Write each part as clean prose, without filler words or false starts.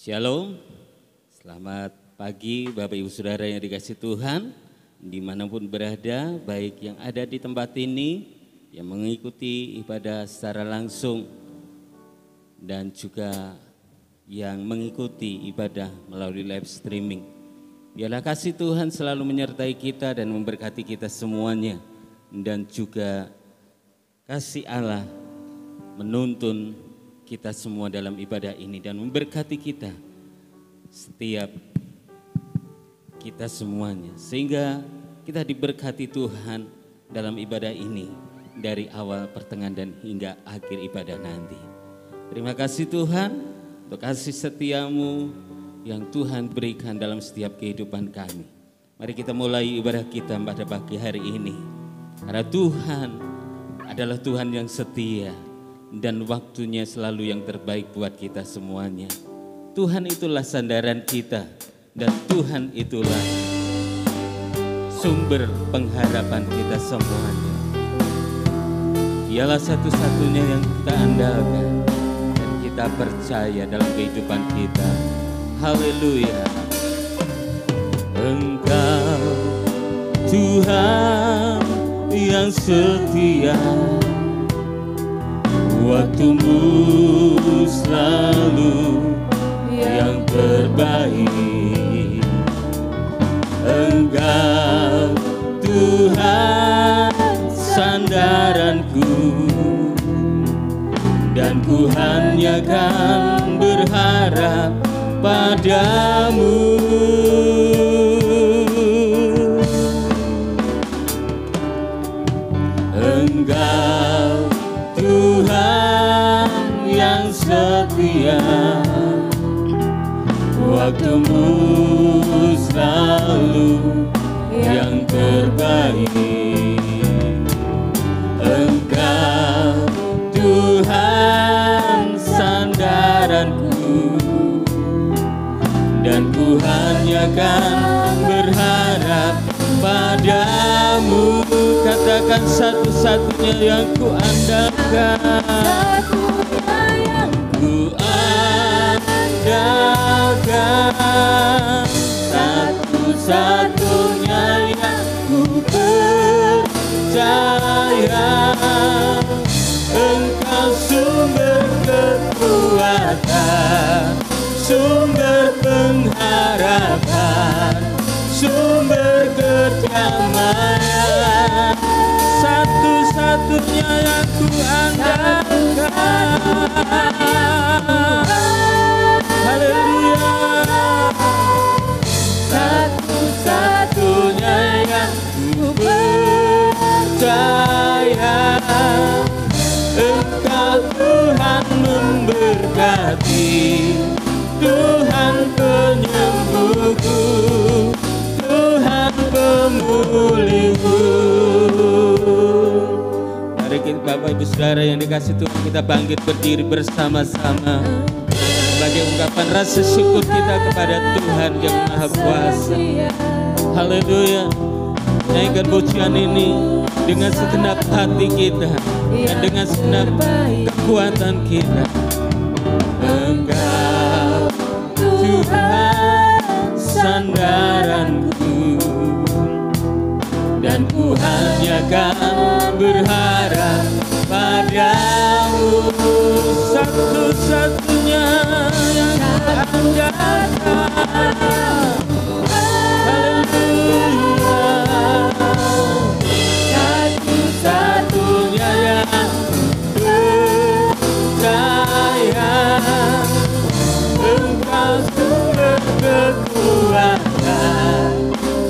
Shalom, selamat pagi Bapak Ibu Saudara yang dikasihi Tuhan, dimanapun berada, baik yang ada di tempat ini, yang mengikuti ibadah secara langsung, dan juga yang mengikuti ibadah melalui live streaming. Biarlah kasih Tuhan selalu menyertai kita dan memberkati kita semuanya, dan juga kasih Allah menuntun kita semua dalam ibadah ini dan memberkati kita setiap kita semuanya, sehingga kita diberkati Tuhan dalam ibadah ini dari awal, pertengahan dan hingga akhir ibadah nanti. Terima kasih Tuhan untuk kasih setiamu yang Tuhan berikan dalam setiap kehidupan kami. Mari kita mulai ibadah kita pada pagi hari ini, karena Tuhan adalah Tuhan yang setia dan waktunya selalu yang terbaik buat kita semuanya. Tuhan itulah sandaran kita, dan Tuhan itulah sumber pengharapan kita semuanya. Dialah satu-satunya yang kita andalkan dan kita percaya dalam kehidupan kita. Haleluya. Engkau Tuhan yang setia, waktumu selalu yang terbaik. Engkau Tuhan sandaranku, dan ku hanya kan berharap padamu. Engkau Tuhan yang setia, waktumu selalu yang terbaik. Engkau Tuhan sandaranku, dan ku hanya kan berharap padamu. Katakan satu-satunya yang ku andalkan, ku andalkan, satu-satunya yang ku percaya. Engkau sumber kekuatan, sumber pengharapan, sumber kedamaian, satu-satunya yang ku andalkan. Haleluya. Satu-satunya yang ku percaya. Engkau Tuhan memberkati, Tuhan penyembuhku, Tuhan pemulihku. Mari kita Bapak Ibu Saudara yang dikasihi Tuhan, kita bangkit berdiri bersama-sama sebagai ungkapan rasa syukur kita kepada Tuhan yang Maha Kuasa. Haleluya. Naikkan pujian ini dengan segenap hati kita dan dengan segenap kekuatan kita. Engkau Tuhan sandaranku, dan ku hanya kan berharap padamu. Satu-satunya yang ku andalkan. Haleluya. Satu-satunya yang percaya. Engkau sumber kekuatan,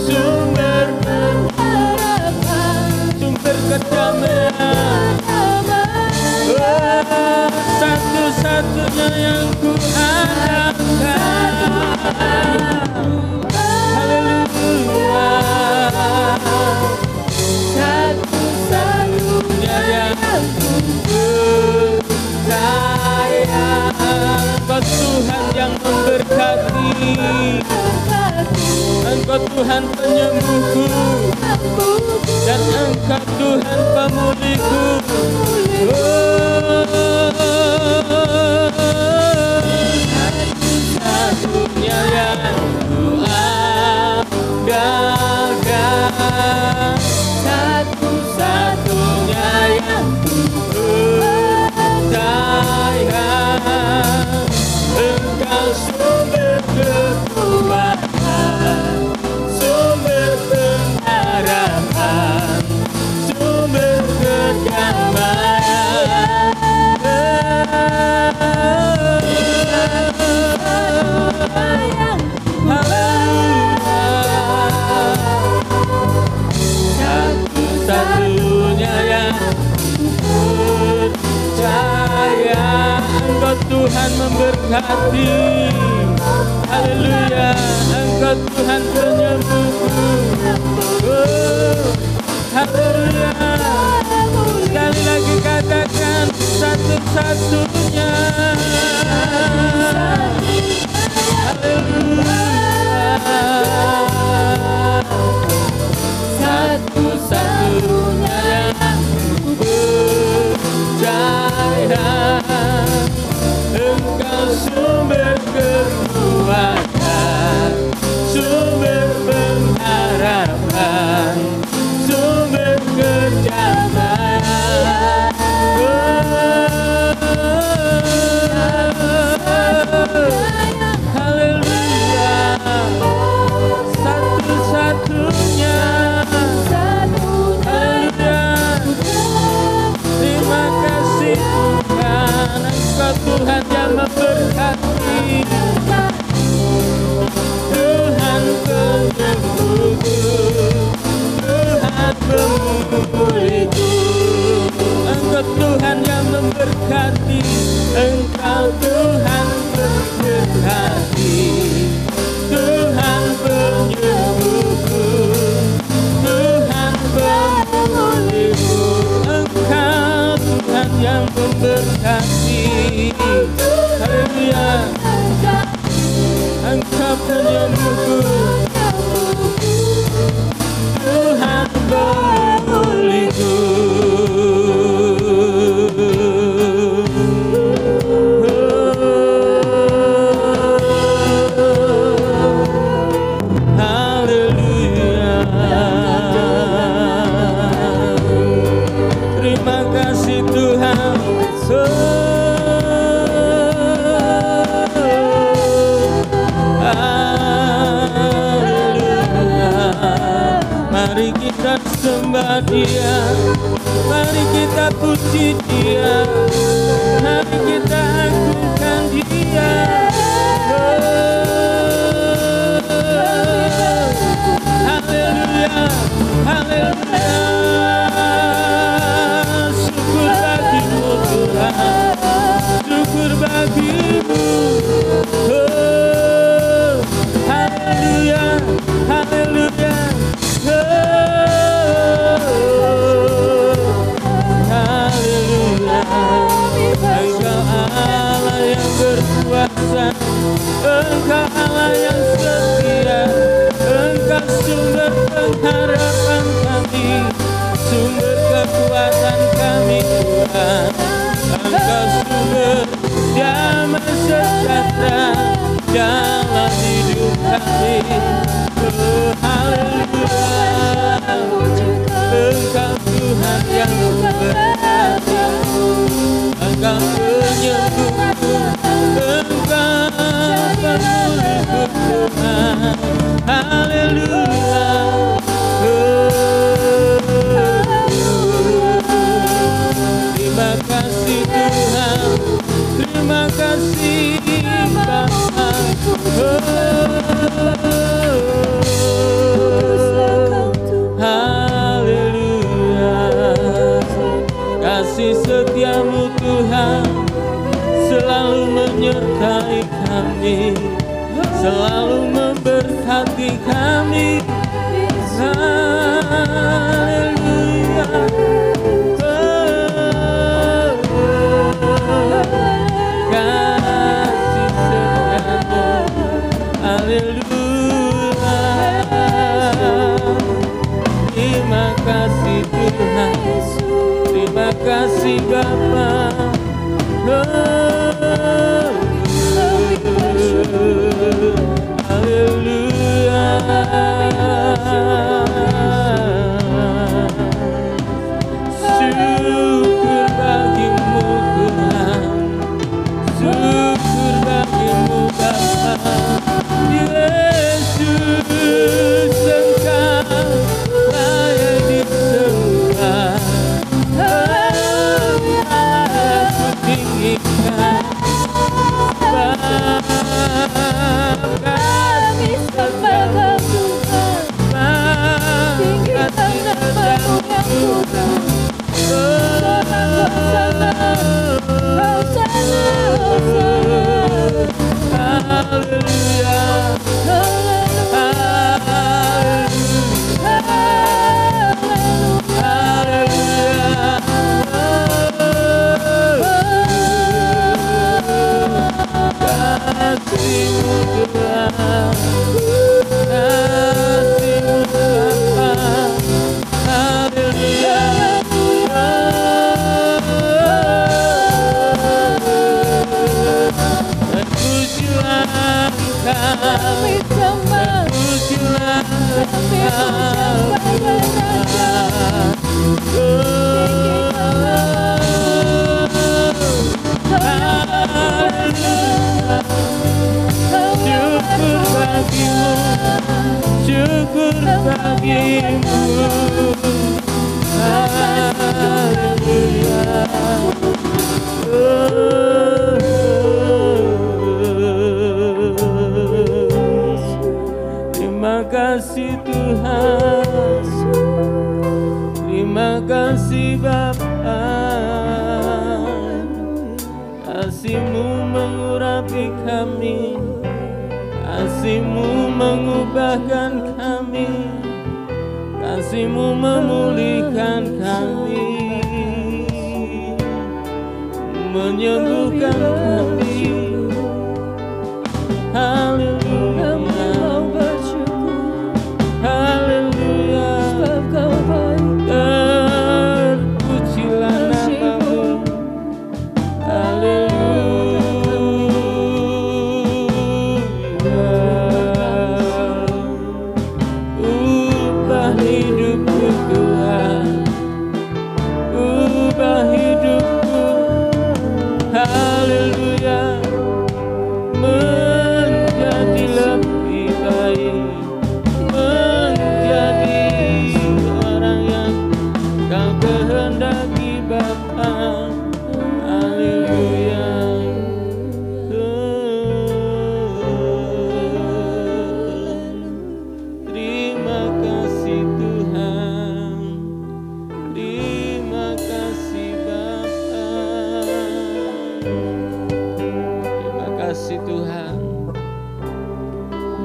sumber pengharapan, sumber kedamaian. Oh, satu-satunya yang ku andalkan. Haleluya. Satu-satunya yang ku percaya. Engkau Tuhan yang memberkati, Engkau Tuhan penyembuhku, dan Engkau Tuhan pemulihku. Oh, sumber kekuatan, sumber pengharapan, sumber kedamaian. Satu-satunya yang percaya, Engkau Tuhan memberkati. Haleluya, Engkau Tuhan penyembuhku. Haleluya. Sekali lagi katakan, satu-satunya. Haleluya. Satu-satunya yang percaya, Engkau sumber kekuatan, sumber pengharapan, sumber kedamaian. Haleluya, satu-satunya. Terima kasih Tuhan, Engkau Tuhan yang memberkati, Tuhan penyembuhku, Tuhan pemulihku. Engkau Tuhan yang memberkati, Engkau Tuhan memberkati, Tuhan penyembuhku, Tuhan pemulihku. Engkau Tuhan yang memberkati. Haleluya. Engkau penyembuhku, Tuhan pemulihku. Haleluya. Terima kasih Tuhan. Mari kita sembah Dia, mari kita puji Dia, mari kita agungkan Dia. Haleluya, haleluya. Syukur bagimu Tuhan, syukur bagimu. Haleluya, haleluya. Haleluya. Engkau Allah yang berkuasa, Engkau Allah yang setia, Engkau sumber pengharapan kami, sumber kekuatan kami Tuhan. Engkau sumber damai sejahtera dalam hidup kami. Haleluya. Engkau Tuhan yang memberkati, Engkau penyembuhku, Engkau pemulihku Tuhan. Haleluya. Terima kasih Tuhan, terima kasih Bapa. Haleluya. Kasih setiamu Tuhan selalu menyertai kami, selalu memberkati kami. Haleluya. Kasih setiamu. Haleluya. Terima kasih Tuhan, terima kasih Bapa. Haleluya. Syukur bagimu Tuhan, syukur bagimu Bapa. Syukur bagimu, haleluya. Terima kasih Tuhan, terima kasih Bapa. Kasih-Mu mengurapi kami, kasih-Mu mengubahkan kami, kasih-Mu memulihkan kami, menyembuhkan kami. Haleluya, haleluya, terpujilah nama-Mu.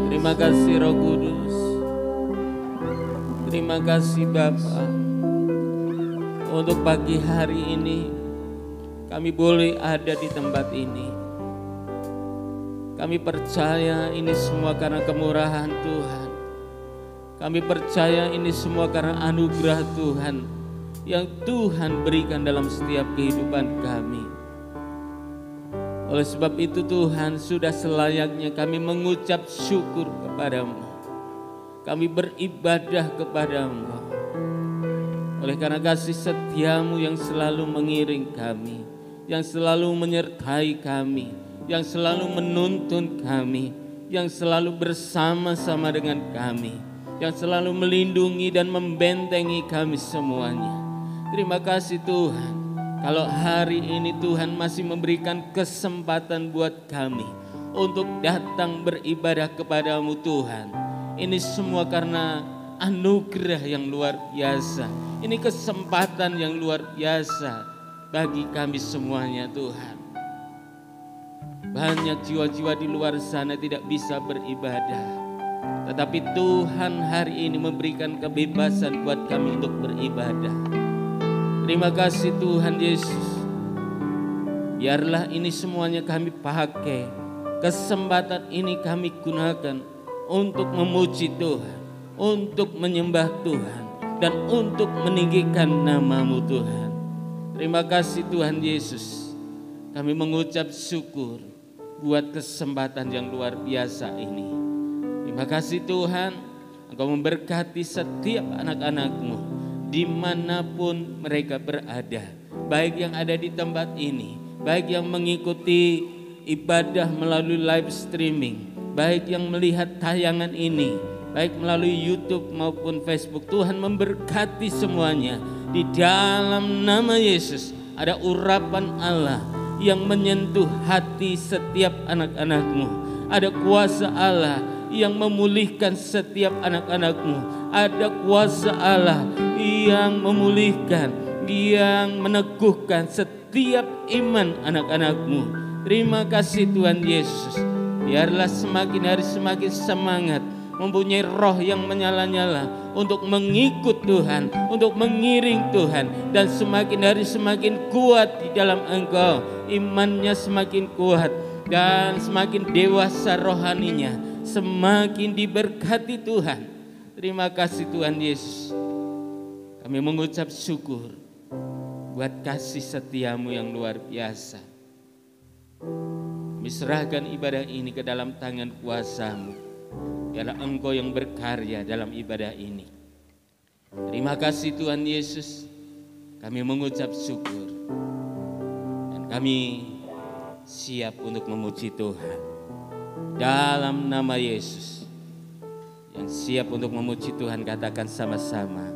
Terima kasih Roh Kudus, terima kasih Bapa. Untuk pagi hari ini kami boleh ada di tempat ini. Kami percaya ini semua karena kemurahan Tuhan. Kami percaya ini semua karena anugerah Tuhan yang Tuhan berikan dalam setiap kehidupan kami. Oleh sebab itu Tuhan, sudah selayaknya kami mengucap syukur kepada-Mu. Kami beribadah kepada-Mu. Oleh karena kasih setia-Mu yang selalu mengiring kami, yang selalu menyertai kami, yang selalu menuntun kami, yang selalu bersama-sama dengan kami, yang selalu melindungi dan membentengi kami semuanya. Terima kasih Tuhan. Kalau hari ini Tuhan masih memberikan kesempatan buat kami untuk datang beribadah kepada-Mu Tuhan. Ini semua karena anugerah yang luar biasa. Ini kesempatan yang luar biasa bagi kami semuanya Tuhan. Banyak jiwa-jiwa di luar sana tidak bisa beribadah. Tetapi Tuhan hari ini memberikan kebebasan buat kami untuk beribadah. Terima kasih Tuhan Yesus. Biarlah ini semuanya kami pakai. Kesempatan ini kami gunakan untuk memuji Tuhan, untuk menyembah Tuhan, dan untuk meninggikan nama-Mu Tuhan. Terima kasih Tuhan Yesus. Kami mengucap syukur buat kesempatan yang luar biasa ini. Terima kasih Tuhan, Engkau memberkati setiap anak-anak-Mu dimanapun mereka berada, baik yang ada di tempat ini, baik yang mengikuti ibadah melalui live streaming, baik yang melihat tayangan ini, baik melalui YouTube maupun Facebook. Tuhan memberkati semuanya. Di dalam nama Yesus ada urapan Allah yang menyentuh hati setiap anak-anak-Mu. Ada kuasa Allah yang memulihkan setiap anak-anak-Mu. Ada kuasa Allah yang memulihkan, yang meneguhkan setiap iman anak-anak-Mu. Terima kasih Tuhan Yesus. Biarlah semakin hari semakin semangat, mempunyai roh yang menyala-nyala untuk mengikut Tuhan, untuk mengiring Tuhan, dan semakin hari semakin kuat di dalam Engkau. Imannya semakin kuat dan semakin dewasa rohaninya, semakin diberkati Tuhan. Terima kasih Tuhan Yesus. Kami mengucap syukur buat kasih setiamu yang luar biasa. Kami serahkan ibadah ini ke dalam tangan kuasa-Mu. Biarlah Engkau yang berkarya dalam ibadah ini. Terima kasih Tuhan Yesus. Kami mengucap syukur. Dan kami siap untuk memuji Tuhan. Dalam nama Yesus. Yang siap untuk memuji Tuhan katakan sama-sama.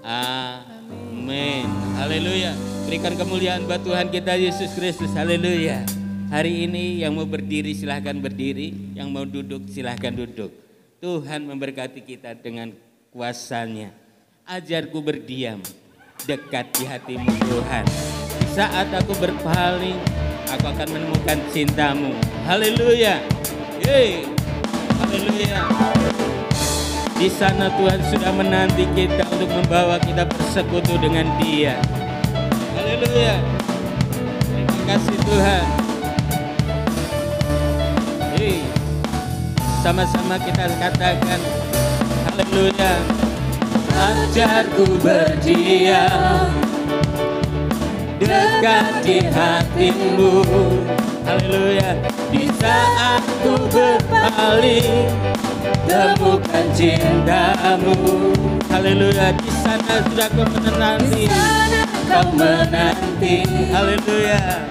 Amin. Haleluya. Berikan kemuliaan buat Tuhan kita Yesus Kristus. Haleluya. Hari ini yang mau berdiri silahkan berdiri, yang mau duduk silahkan duduk. Tuhan memberkati kita dengan kuasa-Nya. Ajarku berdiam dekat di hati-Mu Tuhan. Di saat aku berpaling, aku akan menemukan cinta-Mu. Haleluya. Haleluya. Di sana Tuhan sudah menanti kita untuk membawa kita bersekutu dengan Dia. Haleluya. Terima kasih Tuhan. Sama-sama kita katakan haleluya. Ajarku berdiam dekat di hati-Mu. Haleluya. Di saat ku berpaling, temukan cinta-Mu. Haleluya. Di sana sudah kau menanti, kau menanti. Haleluya.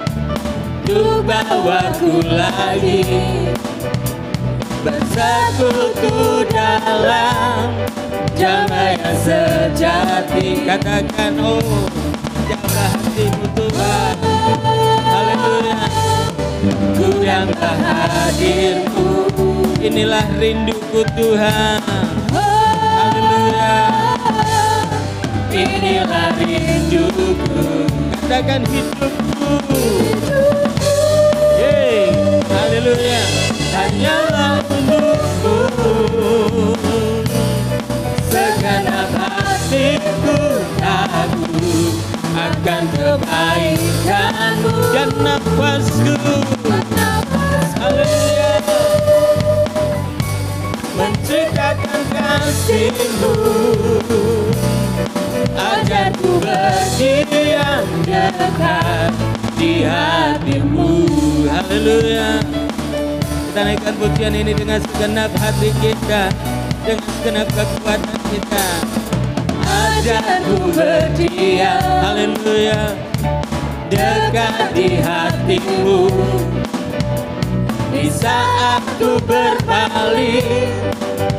Untuk bawaku lagi bersekutu dalam damai yang sejati. Katakan oh, jaga hatimu Tuhan. Haleluya. Ku yang hadirku, inilah rinduku Tuhan. Haleluya. Inilah rinduku. Katakan hidupku. Haleluya. Hanyalah untukmu, segenap hatiku takut akan kebaikan-Mu dan nafasku. Haleluya. Menceritakan kasih-Mu. Ajarku berdiam dekat di hati-Mu. Haleluya. Kita naikkan pujian ini dengan segenap hati kita, dengan segenap kekuatan kita. Ajarku berdiam, haleluya, dekat di hati-Mu. Di saat ku berpaling,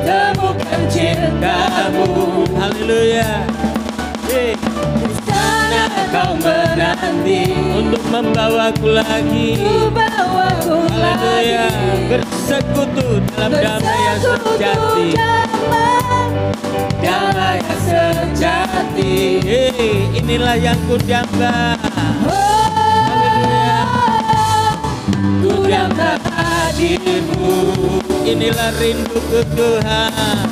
temukan cinta-Mu. Haleluya. Di sana kau menanti untuk membawaku lagi. Haleluya. Bersekutu dalam damai yang sejati. Damai yang sejati. Inilah yang ku damba. Haleluya. Ku damba hadir-Mu. Inilah rinduku Tuhan.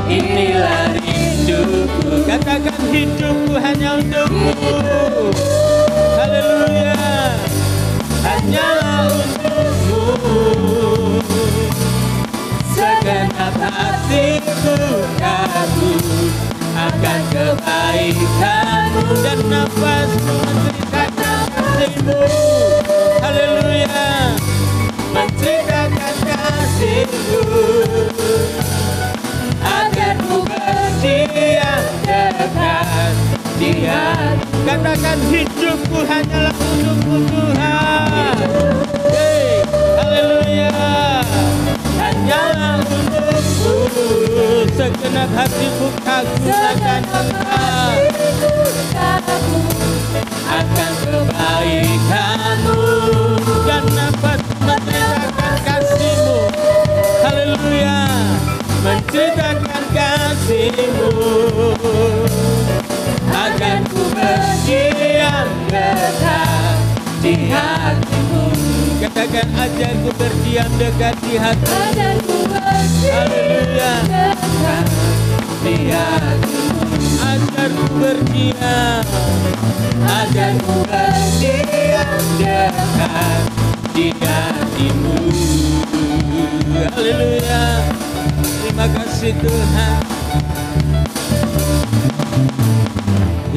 Inilah rinduku. Katakan hidupku hanya untuk-Mu. Haleluya. Hanyalah untuk-Mu. Segenap hatiku takut akan kebaikan-Mu dan nafasku menceritakan kasih-Mu. Haleluya. Menceritakan kasih-Mu. Agar ku berdiam dekat di hati. Katakan hidupku hanyalah untuk-Mu Tuhan. Haleluya. Hanyalah untuk-Mu. Segenap hatiku kagum akan Engkau, akan kebaikan-Mu dan nafas menceritakan kasih-Mu. Haleluya. Menceritakan hatimu. Katakan ajarku berdiam dekat di hati. Ajarku berdiam dekat di hatimu. Ajarku berdiam. Ajarku berdiam dekat di hatimu. Haleluya. Terima kasih Tuhan.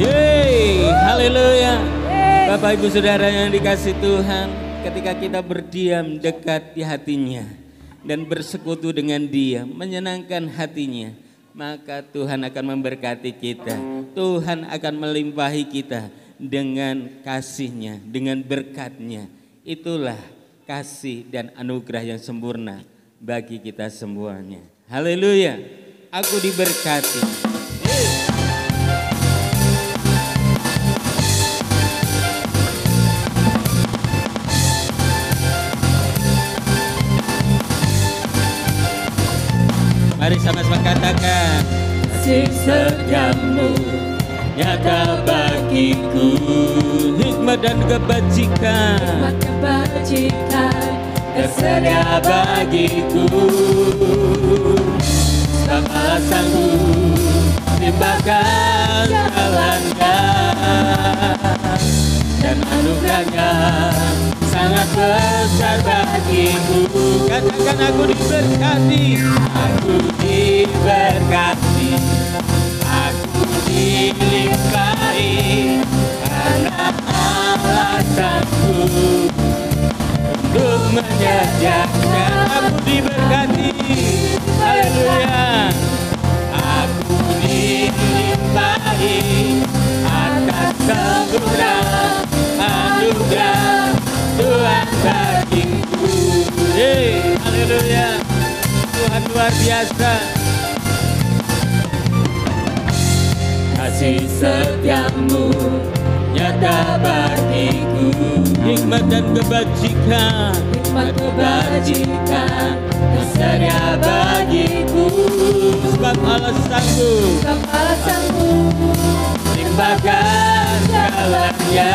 Yeay, haleluya. Bapak Ibu Saudara yang dikasih Tuhan, ketika kita berdiam dekat di hatinya dan bersekutu dengan Dia, menyenangkan hatinya, maka Tuhan akan memberkati kita. Tuhan akan melimpahi kita dengan kasih-Nya, dengan berkat-Nya. Itulah kasih dan anugerah yang sempurna bagi kita semuanya. Haleluya. Aku diberkati. Mari sama-sama katakan, Kasih setiamu nyata bagiku. hikmat dan kebajikan, Hikmat kebajikan tersedia bagiku. Sebab alasanku limpahkan jalannya, dan anugerahnya sangat besar bagiku. katakan aku diberkati. Aku diberkati, aku dilimpahi, karena alasanku untuk menyediakan. Aku diberkati. Haleluya. Aku dilimpahi atas sempurna anugerah Tuhan bagiku. Yeay, haleluya. Tuhan luar biasa. Kasih setiamu nyata bagiku. Hikmat dan kebajikan, Hikmat kebajikan tersedia bagiku. sebab alasanku Sebab alasanmu limpahkan jalannya,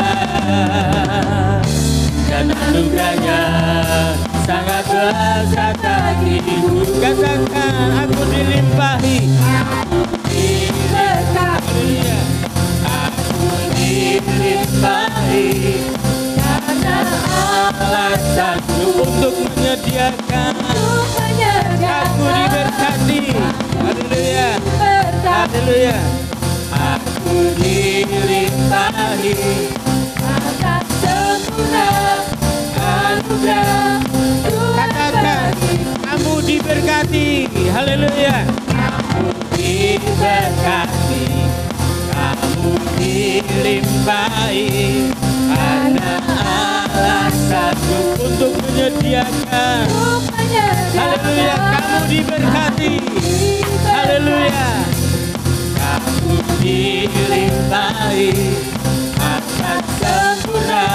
dan anugerahnya sangat besar bagiku. katakan aku dilimpahi. Aku diberkati, aku dilimpahi, karena alasanmu Untuk menyediakan, untuk menyediakan. aku diberkati. Haleluya. Berkati, Haleluya. aku dilimpahi atas sempurna anugerah Tuhan Katakan bagiku. kamu diberkati. Haleluya. Kamu diberkati, kamu dilimpahi, karena alasanmu Untuk menyediakan. untuk menyediakan. Haleluya. Kamu diberkati. Haleluya. Kamu dilimpahi atas sempurna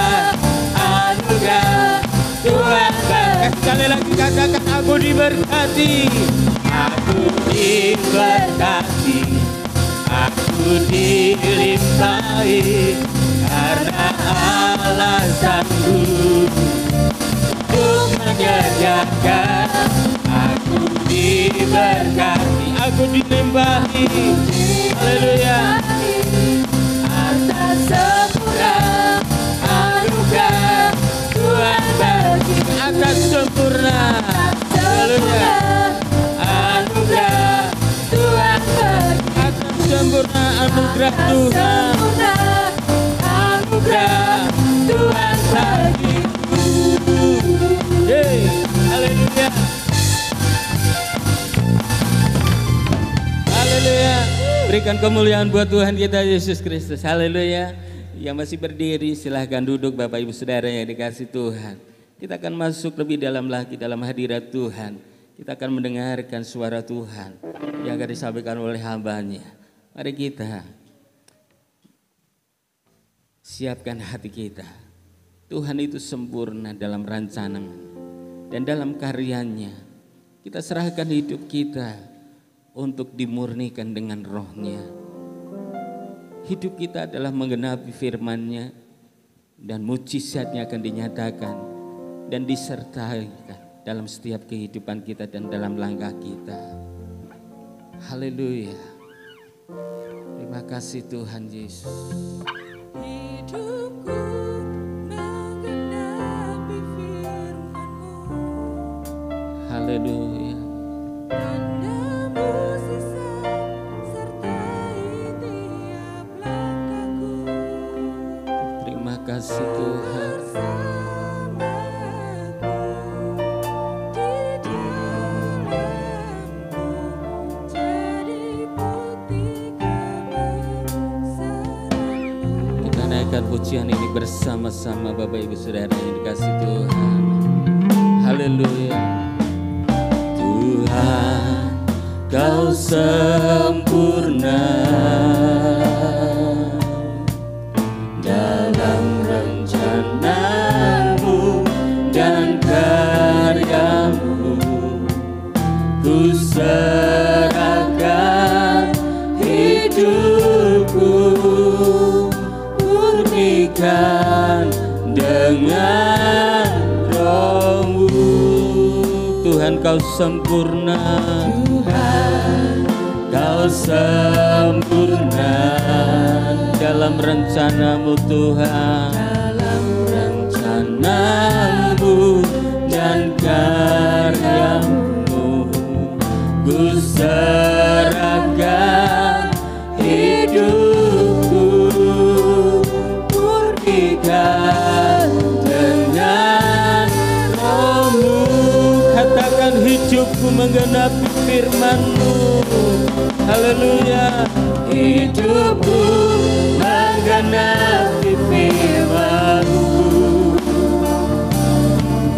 anugerah Tuhan bagiku. Sekali lagi katakan aku diberkati. Aku diberkati, aku dilimpahi, karena alasanmu untuk menyediakan. Aku diberkati, Aku dilimpahi. Haleluya. atas sempurna anugerah Tuhan bagiku. Atas sempurna. Haleluya. Anugerah Tuhan bagiku. Atas sempurna anugerah Tuhan. Sempurna anugerah Tuhan bagiku. Yeay. Haleluya. Haleluya. Berikan kemuliaan buat Tuhan kita Yesus Kristus. Haleluya. Yang masih berdiri silahkan duduk Bapak Ibu Saudara yang dikasih Tuhan. Kita akan masuk lebih dalam lagi dalam hadirat Tuhan. Kita akan mendengarkan suara Tuhan yang akan disampaikan oleh hamba-Nya. Mari kita siapkan hati kita. Tuhan itu sempurna dalam rancangan dan dalam karyanya. Kita serahkan hidup kita untuk dimurnikan dengan roh-Nya. Hidup kita adalah menggenapi firman-Nya, dan mujizatnya akan dinyatakan dan disertai dalam setiap kehidupan kita dan dalam langkah kita. Haleluya. Terima kasih Tuhan Yesus. Hidupku menggenapi firman-Mu. Haleluya. Tanda mukjizat sertai tiap langkahku. Terima kasih Tuhan. Kita naikkan pujian ini bersama-sama Bapak Ibu Saudara yang dikasih Tuhan. Haleluya. Tuhan, Kau sempurna dalam rencana-Mu dan karya-Mu. Ku serahkan hidupku, murnikan dengan Roh-Mu. Tuhan, Kau sempurna. Tuhan, Kau sempurna dalam rencana-Mu Tuhan, dalam rencana-Mu dan karya-Mu. Ku serahkan hidupku, murnikan dengan Roh-Mu. Katakan, hidupku menggenapi firman-Mu. Haleluya. Hidupku menggenapi firman-Mu.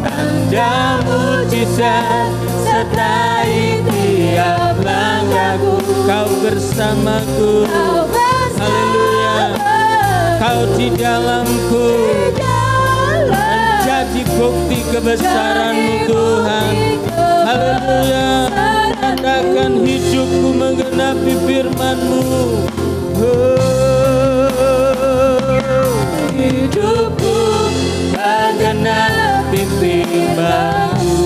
Tanda mujizat sertai tiap langkahku. Kau bersamaku. Haleluya. Kau di dalamku. Menjadi bukti kebesaran-Mu Tuhan. Haleluya. Katakan, hidupku menggenapi firman-Mu. Hidupku menggenapi firman-Mu.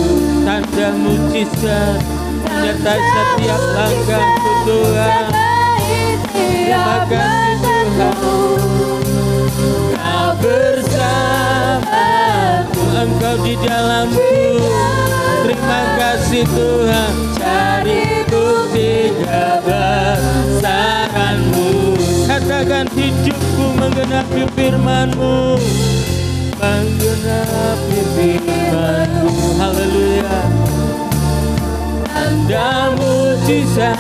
Tanda mujizat menyertai setiap langkahku Tuhan. Terima kasih Tuhan. Kau bersamaku, Engkau di dalamku. Terima kasih Tuhan. Cari bukti kebesaran-Mu. Katakan, hidupku menggenapi firman-Mu. Menggenapi firman-Mu. Haleluya. Tanda mujizat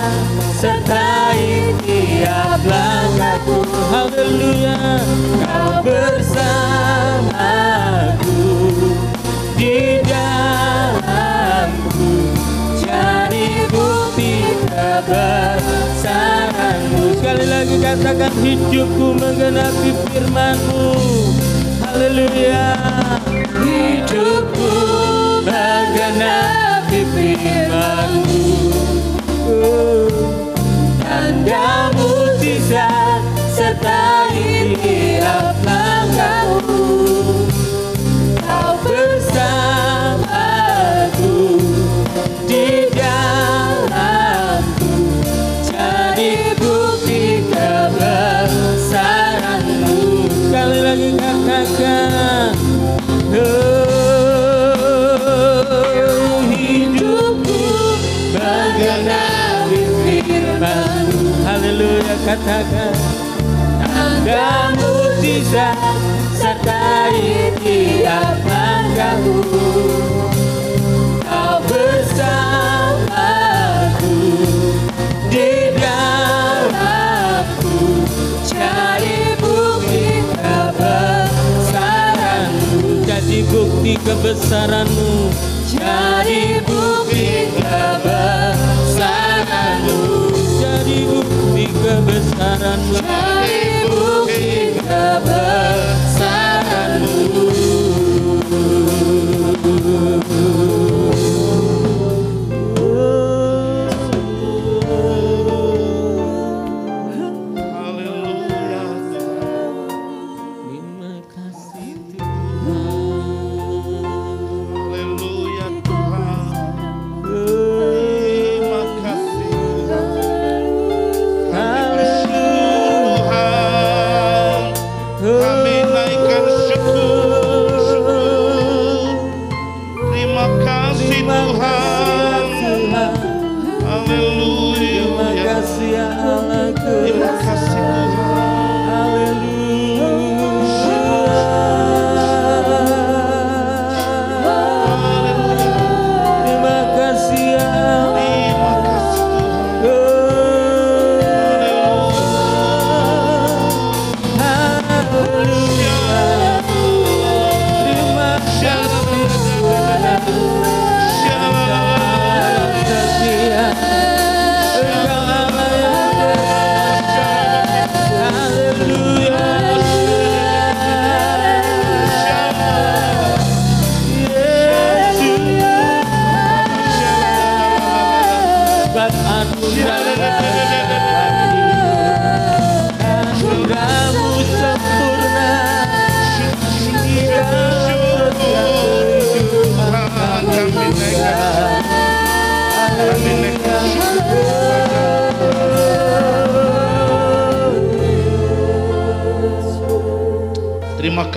sertai tiap langkahku. Haleluya. Kau bersamaku, di dalamku. Cari bukti kebesaran-Mu. Sekali lagi katakan, hidupku menggenapi firman-Mu. Haleluya. Hidupku menggenapi firman-Mu. Tanda mujizat sertai tiap langkahku. Kau bersamaku, di dalamku. Jadi bukti kebesaran-Mu. Sekali lagi katakan, hidupku menggenapi firman-Mu. Haleluya. Katakan, tanda mujizat sertai tiap langkahku. Kau bersamaku, di dalamku. Cari bukti kebesaran-Mu. Jadi bukti kebesaran-Mu. Jadi bukti kebesaran-Mu. Jadi bukti kebesaran-Mu. Jadi bukti kebesaran-Mu. Haleluya. Terima kasih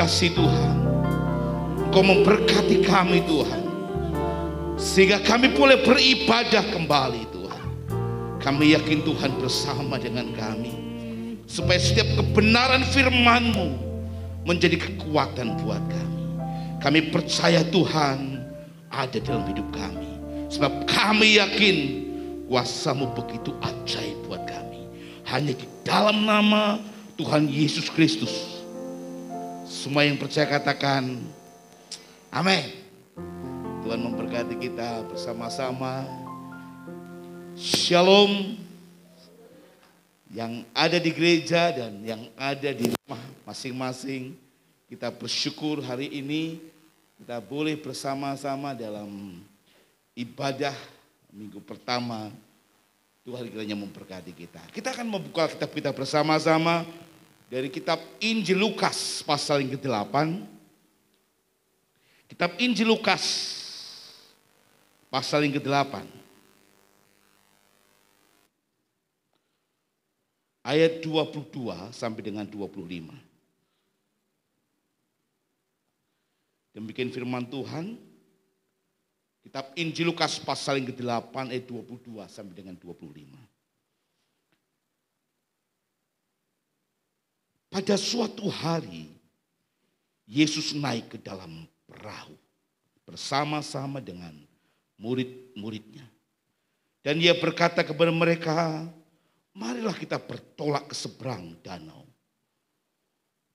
kasih Tuhan. Engkau memberkati kami Tuhan, sehingga kami boleh beribadah kembali Tuhan. Kami yakin Tuhan bersama dengan kami, supaya setiap kebenaran firman-Mu menjadi kekuatan buat kami. Kami percaya Tuhan ada dalam hidup kami, sebab kami yakin kuasa-Mu begitu ajaib buat kami. Hanya di dalam nama Tuhan Yesus Kristus, semua yang percaya katakan amin. Tuhan memberkati kita bersama-sama. Shalom. Yang ada di gereja dan yang ada di rumah masing-masing, kita bersyukur hari ini kita boleh bersama-sama dalam ibadah minggu pertama. Tuhan kiranya memberkati kita. Kita akan membuka kitab kita bersama-sama dari kitab Injil Lukas pasal yang ke-8. Kitab Injil Lukas pasal yang ke-8. Ayat 22 sampai dengan 25. Demikian firman Tuhan. Kitab Injil Lukas pasal yang ke-8 ayat 22 sampai dengan 25. Pada suatu hari Yesus naik ke dalam perahu bersama-sama dengan murid-muridnya. Dan ia berkata kepada mereka, marilah kita bertolak ke seberang danau.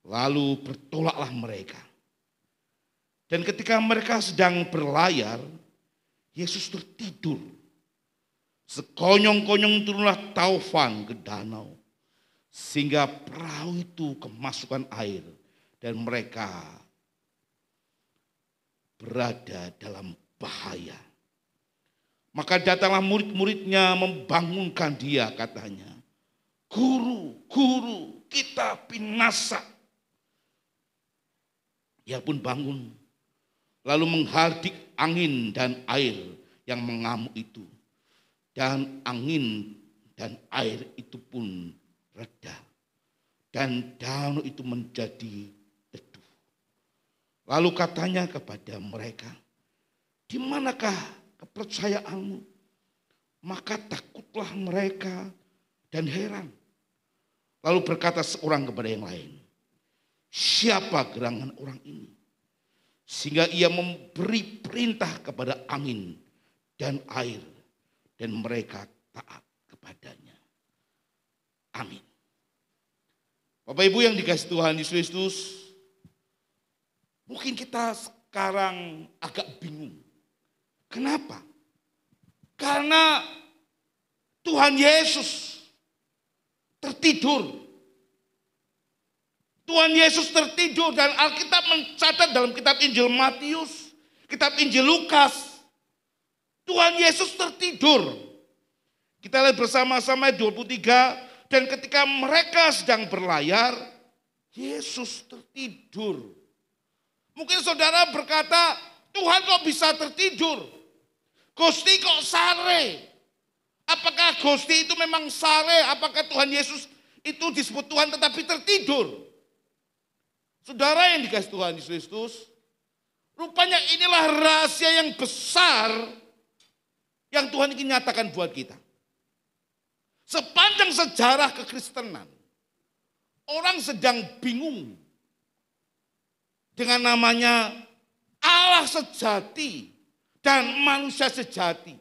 Lalu bertolaklah mereka. Dan ketika mereka sedang berlayar, Yesus tertidur. Sekonyong-konyong turunlah taufan ke danau, sehingga perahu itu kemasukan air dan mereka berada dalam bahaya. Maka datanglah murid-muridnya membangunkan dia, katanya, Guru, Guru, kita binasa. Ia pun bangun, lalu menghardik angin dan air yang mengamuk itu. Dan angin dan air itu pun reda. Dan danau itu menjadi teduh. Lalu katanya kepada mereka, di manakah kepercayaanmu? Maka takutlah mereka dan heran. Lalu berkata seorang kepada yang lain, siapa gerangan orang ini? Sehingga ia memberi perintah kepada angin dan air, dan mereka taat kepadanya. Amin. Bapak Ibu yang dikasihi Tuhan Yesus Kristus, mungkin kita sekarang agak bingung. Kenapa? Karena Tuhan Yesus tertidur. Tuhan Yesus tertidur dan Alkitab mencatat dalam kitab Injil Matius, kitab Injil Lukas, Tuhan Yesus tertidur. Kita lihat bersama-sama 23, dan ketika mereka sedang berlayar, Yesus tertidur. Mungkin saudara berkata, Tuhan kok bisa tertidur? Gusti kok sare? Apakah Gusti itu memang sare? Apakah Tuhan Yesus itu disebut Tuhan tetapi tertidur? Saudara yang dikasihi Tuhan Yesus Kristus, rupanya inilah rahasia yang besar yang Tuhan ingin nyatakan buat kita. Sepanjang sejarah kekristenan, orang sedang bingung dengan namanya Allah sejati dan manusia sejati.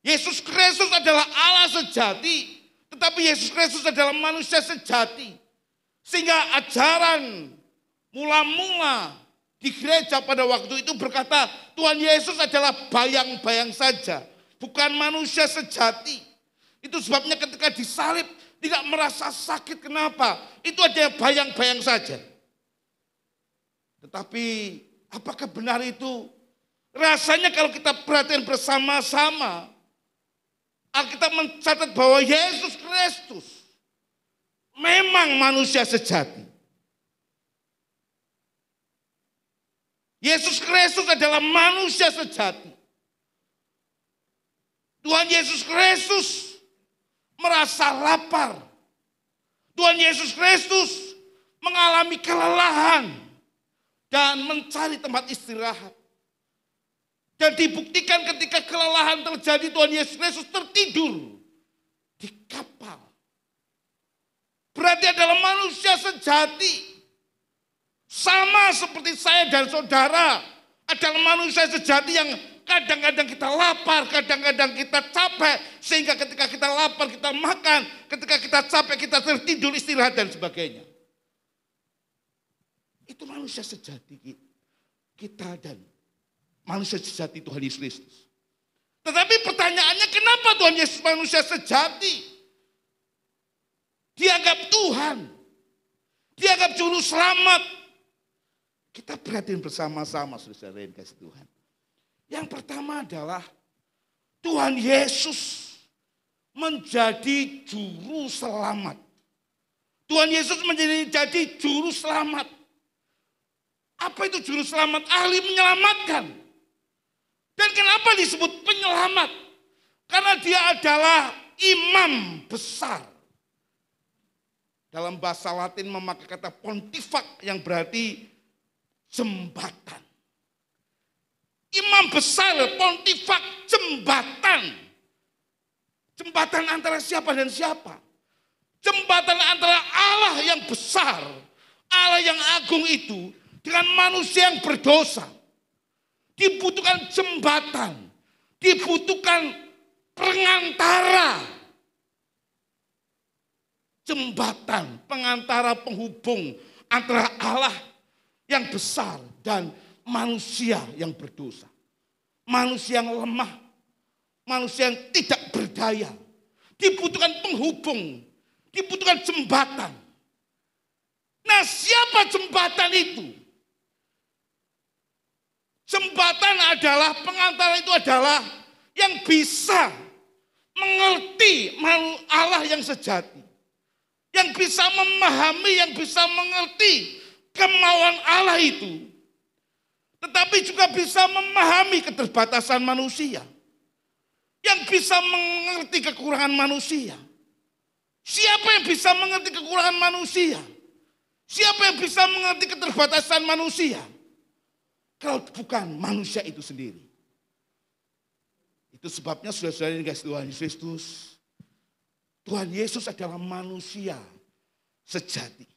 Yesus Kristus adalah Allah sejati, tetapi Yesus Kristus adalah manusia sejati. Sehingga ajaran mula-mula di gereja pada waktu itu berkata Tuhan Yesus adalah bayang-bayang saja, bukan manusia sejati. Itu sebabnya ketika disalib tidak merasa sakit. Kenapa? Itu ada bayang-bayang saja. Tetapi apakah benar itu? Rasanya kalau kita perhatian bersama-sama, Alkitab mencatat bahwa Yesus Kristus memang manusia sejati. Yesus Kristus adalah manusia sejati. Tuhan Yesus Kristus merasa lapar. Tuhan Yesus Kristus mengalami kelelahan. dan mencari tempat istirahat. Dan dibuktikan ketika kelelahan terjadi, Tuhan Yesus Kristus tertidur di kapal. Berarti adalah manusia sejati. Sama seperti saya dan saudara adalah manusia sejati yang kadang-kadang kita lapar, kadang-kadang kita capek. Sehingga ketika kita lapar kita makan, ketika kita capek kita tertidur, istirahat dan sebagainya. Itu manusia sejati kita dan manusia sejati Tuhan Yesus Kristus. Tetapi pertanyaannya, kenapa Tuhan Yesus manusia sejati? Dianggap Tuhan, dianggap juru selamat. Kita perhatiin bersama-sama, saudara yang kasih Tuhan. Yang pertama adalah Tuhan Yesus menjadi juru selamat. Tuhan Yesus menjadi juru selamat. Apa itu juru selamat? Ahli menyelamatkan. Dan kenapa disebut penyelamat? Karena dia adalah imam besar. Dalam bahasa Latin memakai kata pontifak yang berarti jembatan. Imam besar, pontifak, jembatan. Jembatan antara siapa dan siapa? Jembatan antara Allah yang besar, Allah yang agung itu dengan manusia yang berdosa. Dibutuhkan jembatan, dibutuhkan pengantara. Jembatan, pengantara, penghubung antara Allah yang besar dan manusia yang berdosa. Manusia yang lemah, manusia yang tidak berdaya. Dibutuhkan penghubung, dibutuhkan jembatan. Nah, siapa jembatan itu? Jembatan adalah, pengantara itu adalah yang bisa mengerti Allah yang sejati. Yang bisa memahami, yang bisa mengerti kemauan Allah itu. Tetapi juga bisa memahami keterbatasan manusia. Yang bisa mengerti kekurangan manusia. Siapa yang bisa mengerti kekurangan manusia? Siapa yang bisa mengerti keterbatasan manusia? Kalau bukan manusia itu sendiri. Itu sebabnya saudara-saudara yang dikasihi Tuhan Yesus Kristus, Tuhan Yesus adalah manusia sejati.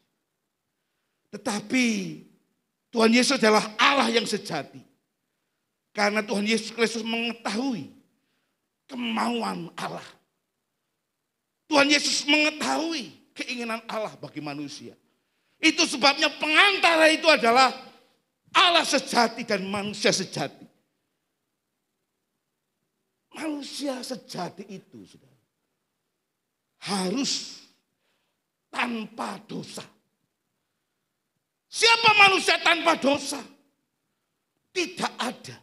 Tetapi Tuhan Yesus adalah Allah yang sejati. Karena Tuhan Yesus Kristus mengetahui kemauan Allah. Tuhan Yesus mengetahui keinginan Allah bagi manusia. Itu sebabnya pengantara itu adalah Allah sejati dan manusia sejati. Manusia sejati itu, saudara, harus tanpa dosa. Siapa manusia tanpa dosa? Tidak ada.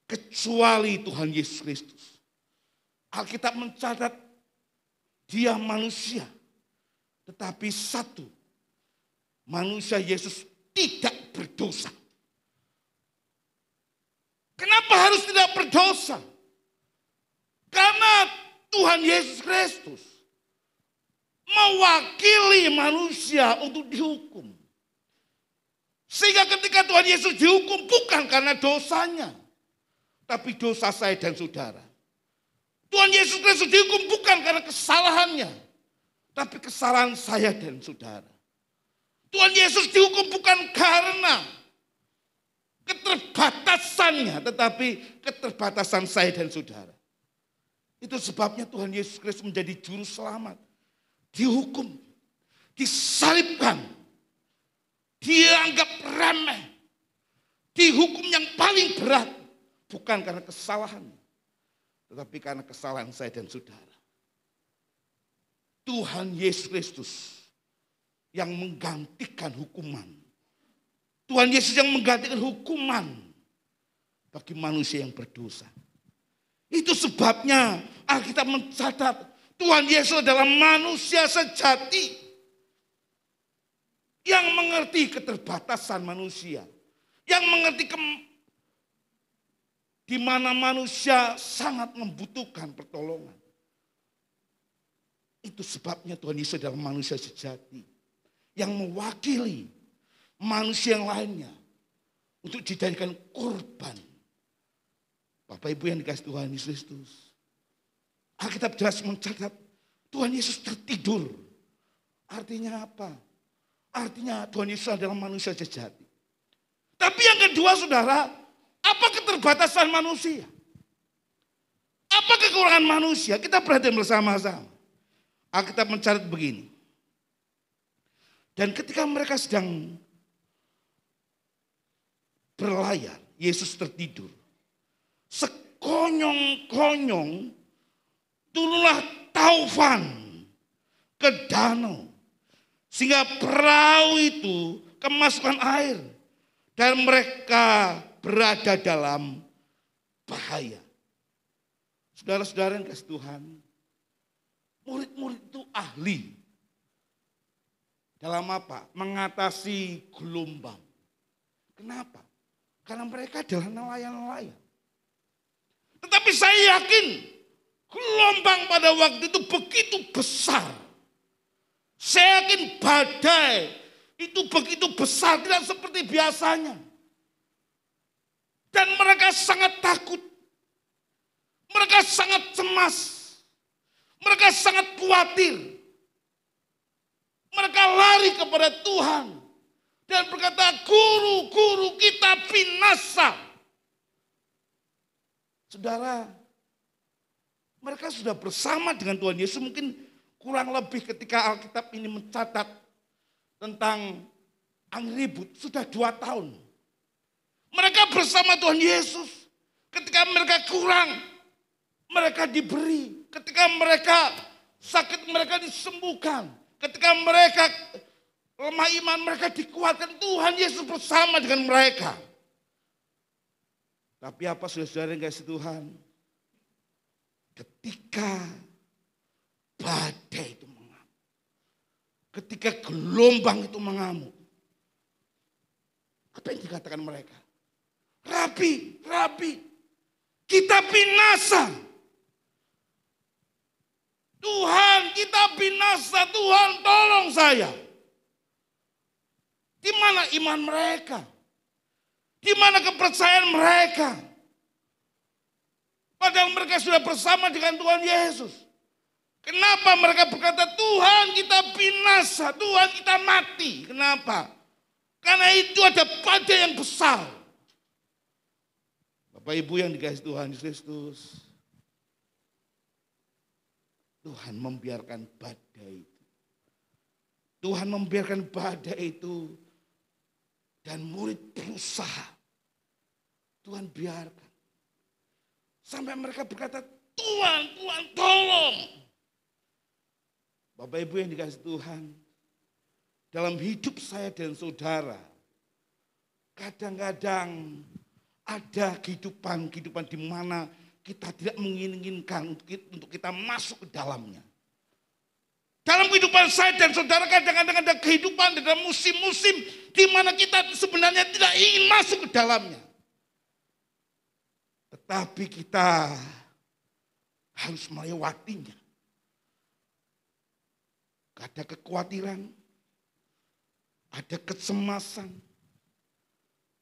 Kecuali Tuhan Yesus Kristus. Alkitab mencatat dia manusia. Tetapi satu, manusia Yesus tidak berdosa. Kenapa harus tidak berdosa? Karena Tuhan Yesus Kristus mewakili manusia untuk dihukum. Sehingga ketika Tuhan Yesus dihukum bukan karena dosanya, tapi dosa saya dan saudara. Tuhan Yesus Kristus dihukum bukan karena kesalahannya, tapi kesalahan saya dan saudara. Tuhan Yesus dihukum bukan karena keterbatasannya, tetapi keterbatasan saya dan saudara. Itu sebabnya Tuhan Yesus Kristus menjadi juru selamat. Dihukum, disalibkan, dianggap remeh, dihukum yang paling berat. Bukan karena kesalahan, tetapi karena kesalahan saya dan saudara. Tuhan Yesus Kristus yang menggantikan hukuman. Tuhan Yesus yang menggantikan hukuman bagi manusia yang berdosa. Itu sebabnya Alkitab mencatat Tuhan Yesus adalah manusia sejati yang mengerti keterbatasan manusia, yang mengerti di mana manusia sangat membutuhkan pertolongan. Itu sebabnya Tuhan Yesus adalah manusia sejati yang mewakili manusia yang lainnya untuk dijadikan korban. Bapak Ibu yang dikasih Tuhan Yesus Kristus. Alkitab jelas mencatat Tuhan Yesus tertidur. Artinya apa? Artinya Tuhan Yesus adalah manusia sejati. Tapi yang kedua saudara, apa keterbatasan manusia? Apa kekurangan manusia? Kita perhatikan bersama-sama. Alkitab mencatat begini. Dan ketika mereka sedang berlayar, Yesus tertidur. Sekonyong-konyong turunlah taufan ke danau. Sehingga perahu itu kemasukan air. Dan mereka berada dalam bahaya. Saudara-saudara yang kasih Tuhan, murid-murid itu ahli. Dalam apa? Mengatasi gelombang. Kenapa? Karena mereka adalah nelayan-nelayan. Tetapi saya yakin gelombang pada waktu itu begitu besar. Saya yakin badai itu begitu besar, tidak seperti biasanya. Dan mereka sangat takut. Mereka sangat cemas. Mereka sangat khawatir. Mereka lari kepada Tuhan. Dan berkata, guru, guru kita binasa. Saudara, mereka sudah bersama dengan Tuhan Yesus. Mungkin kurang lebih ketika Alkitab ini mencatat tentang angin ribut. Sudah 2 tahun. Mereka bersama Tuhan Yesus. Ketika mereka kurang, mereka diberi. Ketika mereka sakit, mereka disembuhkan. Ketika mereka lemah iman, mereka dikuatkan. Tuhan Yesus bersama dengan mereka. Tapi apa saudara-saudara yang kasih Tuhan? Ketika badai itu mengamuk. Ketika gelombang itu mengamuk. Apa yang dikatakan mereka? Rabi, Rabi, kita binasa. Tuhan, kita binasa. Tuhan, tolong saya. Di mana iman mereka? Di mana kepercayaan mereka? Padahal mereka sudah bersama dengan Tuhan Yesus. Kenapa mereka berkata, Tuhan kita binasa, Tuhan kita mati. Kenapa? Karena itu ada badai yang besar. Bapak Ibu yang dikasih Tuhan Yesus Kristus. Tuhan membiarkan badai itu. Tuhan membiarkan badai itu. Dan murid berusaha. Tuhan biarkan. Sampai mereka berkata, Tuhan, Tuhan tolong. Bapak Ibu yang dikasih Tuhan. Dalam hidup saya dan saudara. Kadang-kadang ada kehidupan-kehidupan di mana kita tidak menginginkan untuk kita masuk ke dalamnya. Dalam kehidupan saya dan saudara kadang-kadang ada kehidupan dalam musim-musim di mana kita sebenarnya tidak ingin masuk ke dalamnya. Tetapi kita harus melewatinya. Ada kekhawatiran, ada kecemasan,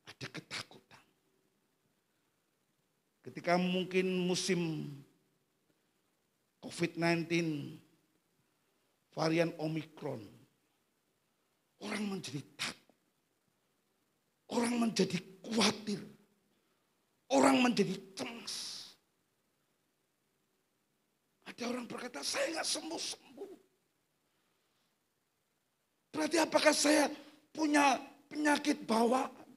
ada ketakutan. Ketika mungkin musim COVID-19, varian Omikron, orang menjadi takut, orang menjadi khawatir, orang menjadi cemas. Ada orang berkata, saya nggak sembuh-sembuh. Berarti apakah saya punya penyakit bawaan?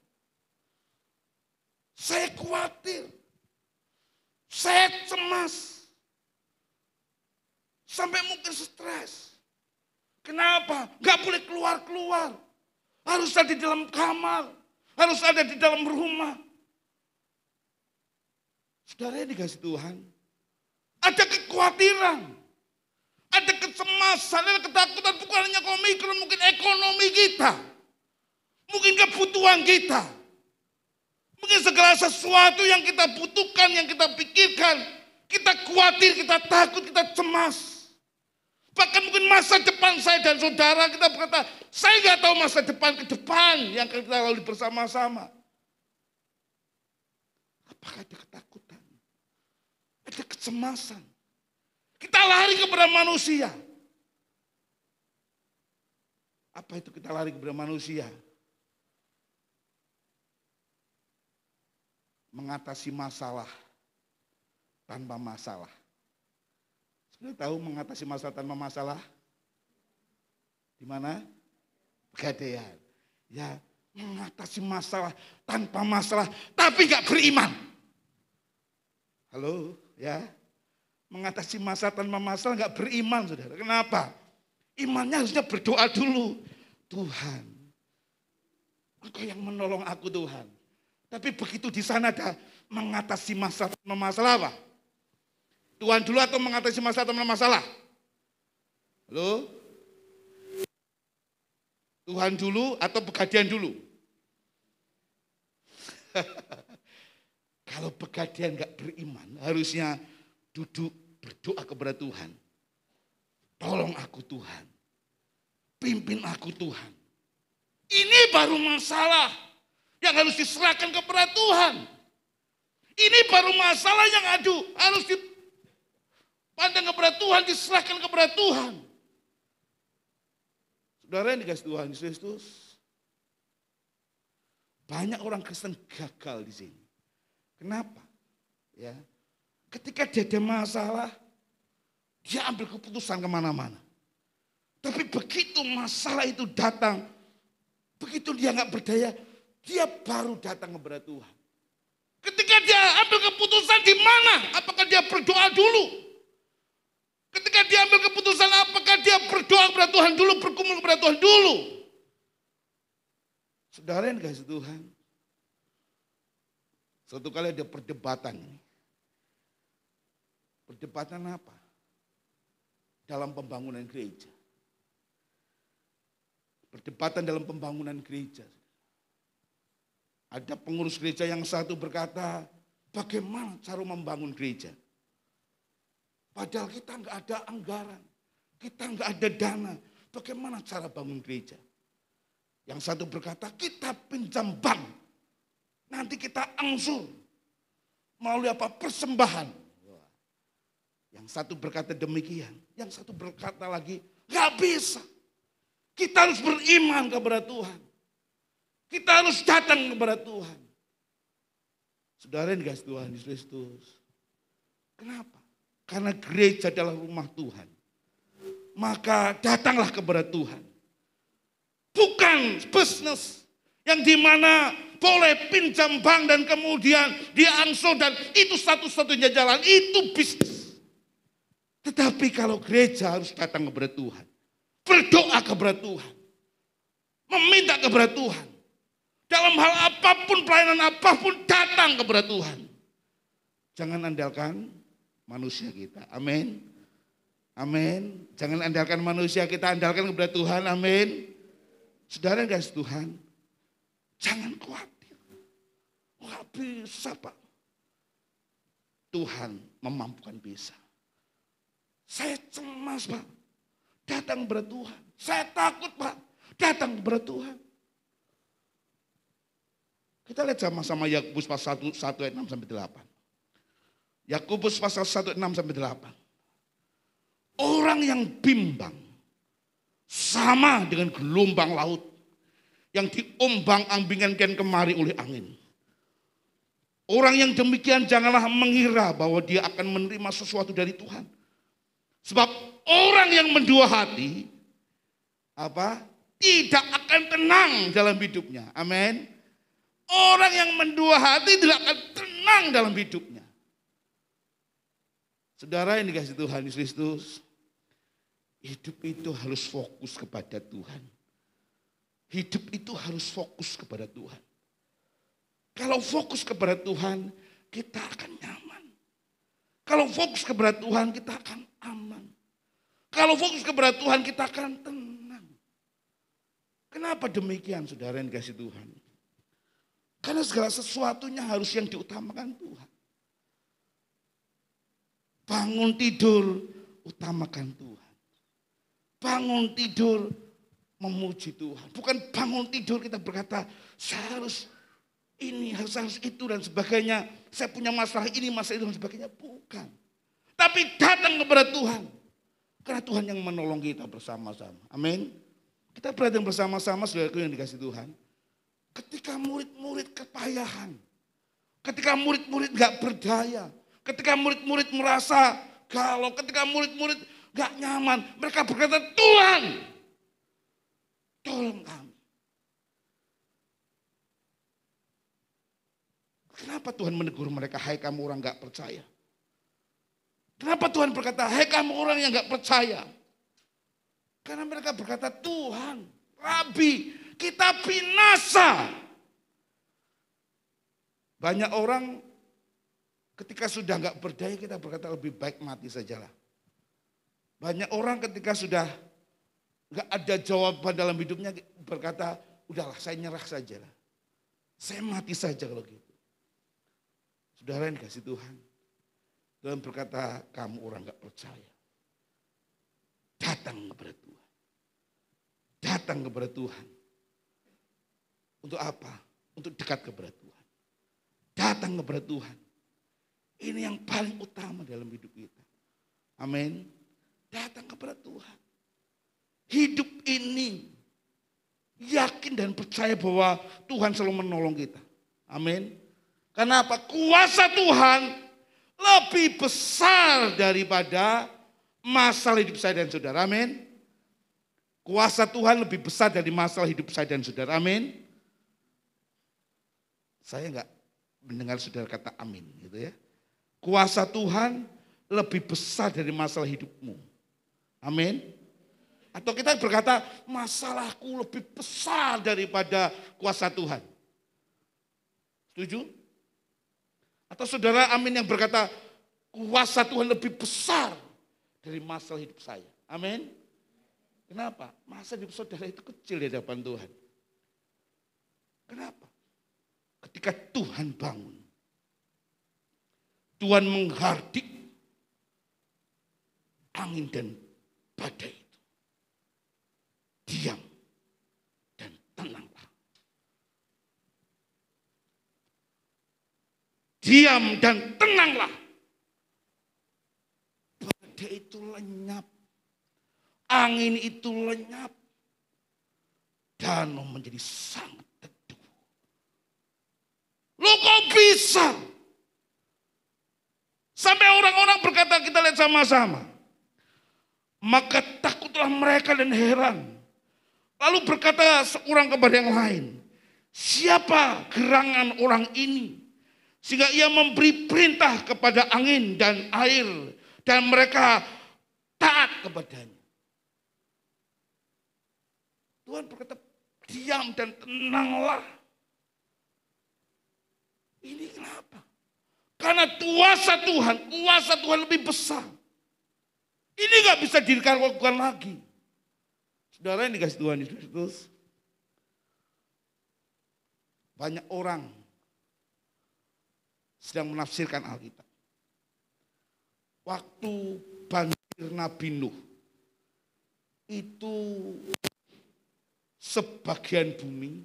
Saya khawatir, saya cemas, sampai mungkin stres. Kenapa? Gak boleh keluar-keluar. Harus ada di dalam kamar. Harus ada di dalam rumah. Saudara yang dikasih Tuhan. Ada kekhawatiran. Ada kecemasan, ada ketakutan. Bukan hanya Omikron, mungkin ekonomi kita. Mungkin kebutuhan kita. Mungkin segala sesuatu yang kita butuhkan, yang kita pikirkan. Kita khawatir, kita takut, kita cemas. Bahkan mungkin masa depan saya dan saudara kita berkata, saya nggak tahu masa depan ke depan yang kita lalui bersama-sama. Apakah ada ketakutan? Ada kecemasan? Kita lari kepada manusia. Apa itu kita lari kepada manusia? Mengatasi masalah tanpa masalah. Sudah tahu mengatasi masalah tanpa masalah? Di mana? Pegadaian. Ya, mengatasi masalah tanpa masalah, tapi nggak beriman. Halo, ya. Mengatasi masalah tanpa masalah nggak beriman, saudara. Kenapa? Imannya harusnya berdoa dulu. Tuhan, Engkau yang menolong aku, Tuhan. Tapi begitu di sana ada mengatasi masalah tanpa masalah apa? Tuhan dulu atau mengatasi masalah tanpa masalah? Halo? Tuhan dulu atau Pegadaian dulu? Kalau Pegadaian nggak beriman, harusnya duduk berdoa kepada Tuhan. Tolong aku Tuhan, pimpin aku Tuhan. Ini baru masalah yang harus diserahkan kepada Tuhan. Ini baru masalah yang harus dipandang kepada Tuhan, diserahkan kepada Tuhan. Saudara yang dikasih Tuhan Yesus Kristus, banyak orang Kristen gagal di sini. Kenapa? Ya, ketika dia ada masalah, dia ambil keputusan kemana-mana. Tapi begitu masalah itu datang, begitu dia nggak berdaya, dia baru datang kepada Tuhan. Ketika dia ambil keputusan di mana? Apakah dia berdoa dulu? Ketika dia ambil keputusan, apakah dia berdoa kepada Tuhan dulu, bergumul kepada Tuhan dulu? Saudara yang dikasih Tuhan, suatu kali ada perdebatan. Perdebatan apa? Dalam pembangunan gereja. Perdebatan dalam pembangunan gereja. Ada pengurus gereja yang satu berkata, bagaimana cara membangun gereja? Padahal kita nggak ada anggaran, kita nggak ada dana. Bagaimana cara bangun gereja? Yang satu berkata, kita pinjam bank. Nanti kita angsur. Melalui apa? Persembahan. Yang satu berkata demikian. Yang satu berkata lagi, nggak bisa. Kita harus beriman kepada Tuhan. Kita harus datang kepada Tuhan. Saudara yang dikasih Tuhan Yesus Kristus. Kenapa? Karena gereja adalah rumah Tuhan. Maka datanglah kepada Tuhan. Bukan bisnis yang dimana boleh pinjam bank dan kemudian diangsur dan itu satu-satunya jalan. Itu bisnis. Tetapi kalau gereja harus datang kepada Tuhan. Berdoa kepada Tuhan. Meminta kepada Tuhan. Dalam hal apapun, pelayanan apapun, datang kepada Tuhan. Jangan andalkan manusia kita. Amin. Amin. Jangan andalkan manusia, kita andalkan kepada Tuhan. Amin. Saudara guys, Tuhan, jangan khawatir. Nggak bisa, Pak. Tuhan memampukan bisa. Saya cemas, Pak. Datang kepada Tuhan. Saya takut, Pak. Datang kepada Tuhan. Kita lihat sama-sama Yakobus pasal 1 ayat 6 sampai 8. Yakobus pasal 1 ayat 6 sampai 8. Orang yang bimbang sama dengan gelombang laut yang diombang-ambingkan kemari oleh angin. Orang yang demikian janganlah mengira bahwa dia akan menerima sesuatu dari Tuhan. Sebab orang yang mendua hati tidak akan tenang dalam hidupnya. Amin. Orang yang mendua hati tidak akan tenang dalam hidupnya. Saudara yang dikasih Tuhan Yesus Kristus, hidup itu harus fokus kepada Tuhan. Hidup itu harus fokus kepada Tuhan. Kalau fokus kepada Tuhan, kita akan nyaman. Kalau fokus kepada Tuhan, kita akan aman. Kalau fokus kepada Tuhan, kita akan tenang. Kenapa demikian, saudara yang dikasih Tuhan? Karena segala sesuatunya harus yang diutamakan Tuhan. Bangun tidur, utamakan Tuhan. Bangun tidur, memuji Tuhan. Bukan bangun tidur kita berkata, saya harus ini harus itu dan sebagainya. Saya punya masalah ini, masalah itu dan sebagainya. Bukan. Tapi datang kepada Tuhan. Karena Tuhan yang menolong kita bersama-sama. Amin. Kita berada bersama-sama saudaraku yang dikasih Tuhan. Ketika murid-murid kepayahan. Ketika murid-murid gak berdaya. Ketika murid-murid merasa galau. Ketika murid-murid gak nyaman. Mereka berkata, Tuhan, tolong kami. Kenapa Tuhan menegur mereka, hai kamu orang gak percaya? Kenapa Tuhan berkata, hai kamu orang yang gak percaya? Karena mereka berkata, Tuhan, Rabi, kita binasa. Banyak orang ketika sudah gak berdaya kita berkata lebih baik mati sajalah. Banyak orang ketika sudah gak ada jawaban dalam hidupnya berkata, udahlah saya nyerah sajalah. Saya mati saja kalau gitu. Saudara yang dikasih Tuhan. Tuhan berkata, kamu orang gak percaya. Datang kepada Tuhan. Datang kepada Tuhan. Untuk apa? Untuk dekat kepada Tuhan. Datang kepada Tuhan. Ini yang paling utama dalam hidup kita. Amin. Datang kepada Tuhan. Hidup ini yakin dan percaya bahwa Tuhan selalu menolong kita. Amin. Kenapa? Kuasa Tuhan lebih besar daripada masalah hidup saya dan saudara. Amin. Kuasa Tuhan lebih besar dari masalah hidup saya dan saudara. Amin. Saya enggak mendengar saudara kata amin gitu ya. Kuasa Tuhan lebih besar dari masalah hidupmu. Amin. Atau kita berkata masalahku lebih besar daripada kuasa Tuhan. Setuju? Atau saudara amin yang berkata kuasa Tuhan lebih besar dari masalah hidup saya. Amin. Kenapa? Masa hidup saudara itu kecil di hadapan Tuhan. Kenapa? Ketika Tuhan bangun. Tuhan menghardik angin dan badai itu. Diam dan tenanglah. Diam dan tenanglah. Badai itu lenyap. Angin itu lenyap. Danau menjadi sangat teduh. Lo kok bisa? Sampai orang-orang berkata, kita lihat sama-sama. Maka takutlah mereka dan heran. Lalu berkata seorang kepada yang lain. Siapa gerangan orang ini? Sehingga ia memberi perintah kepada angin dan air. Dan mereka taat kepadanya. Tuhan berkata, diam dan tenanglah. Ini kenapa? Karena kuasa Tuhan lebih besar. Ini gak bisa diragukan lagi. Saudara yang dikasih Tuhan Yesus. Banyak orang sedang menafsirkan Alkitab. Waktu banjir Nabi Nuh. Itu sebagian bumi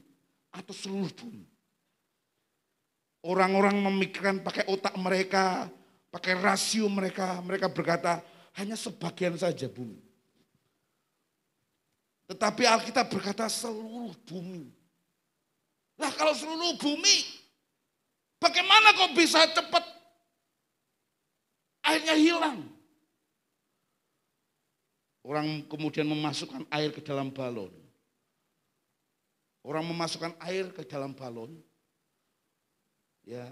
atau seluruh bumi. Orang-orang memikirkan pakai otak mereka, pakai rasio mereka. Mereka berkata hanya sebagian saja bumi. Tetapi Alkitab berkata seluruh bumi. Nah kalau seluruh bumi, bagaimana kok bisa cepat airnya hilang? Orang kemudian memasukkan air ke dalam balon. Orang memasukkan air ke dalam balon. Ya,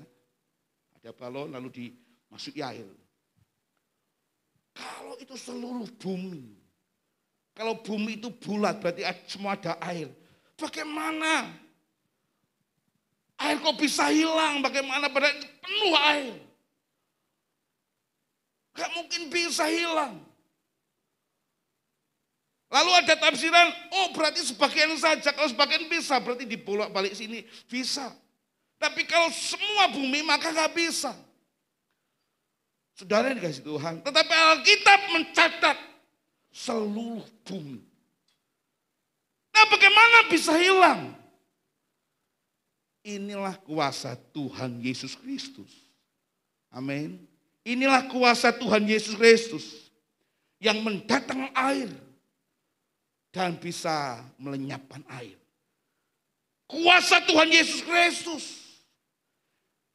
ada balon lalu dimasuki air. Kalau itu seluruh bumi. Kalau bumi itu bulat berarti semua ada air. Bagaimana? Air kok bisa hilang? Bagaimana pada penuh air? Gak mungkin bisa hilang. Lalu ada tafsiran, oh berarti sebagian saja. Kalau sebagian bisa, berarti dibolak balik sini. Bisa. Tapi kalau semua bumi maka gak bisa. Saudara yang dikasih Tuhan. Tetapi Alkitab mencatat seluruh bumi. Nah bagaimana bisa hilang? inilah kuasa Tuhan Yesus Kristus. Amin. Inilah kuasa Tuhan Yesus Kristus yang mendatangkan air dan bisa melenyapkan air. Kuasa Tuhan Yesus Kristus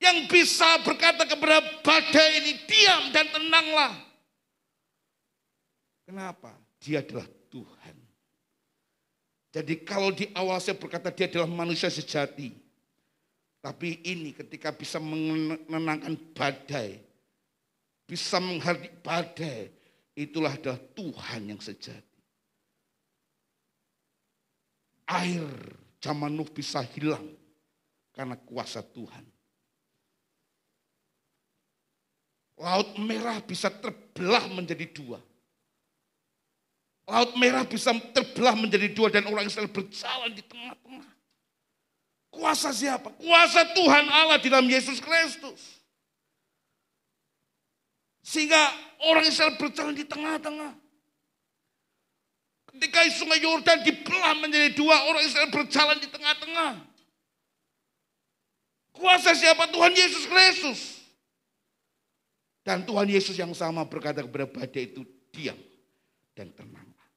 yang bisa berkata kepada badai ini, diam dan tenanglah. Kenapa? Dia adalah Tuhan. Jadi kalau di awal saya berkata dia adalah manusia sejati. Tapi ini ketika bisa menenangkan badai, bisa menghadapi badai, itulah adalah Tuhan yang sejati. Air zaman Nuh bisa hilang karena kuasa Tuhan. Laut Merah bisa terbelah menjadi dua. Laut Merah bisa terbelah menjadi dua dan orang Israel berjalan di tengah-tengah. Kuasa siapa? Kuasa Tuhan Allah di dalam Yesus Kristus. Sehingga orang Israel berjalan di tengah-tengah. Ketika sungai Yordan dibelah menjadi dua, orang Israel berjalan di tengah-tengah. Kuasa siapa? Tuhan Yesus Kristus. Dan Tuhan Yesus yang sama berkata kepada badai itu, diam dan tenanglah.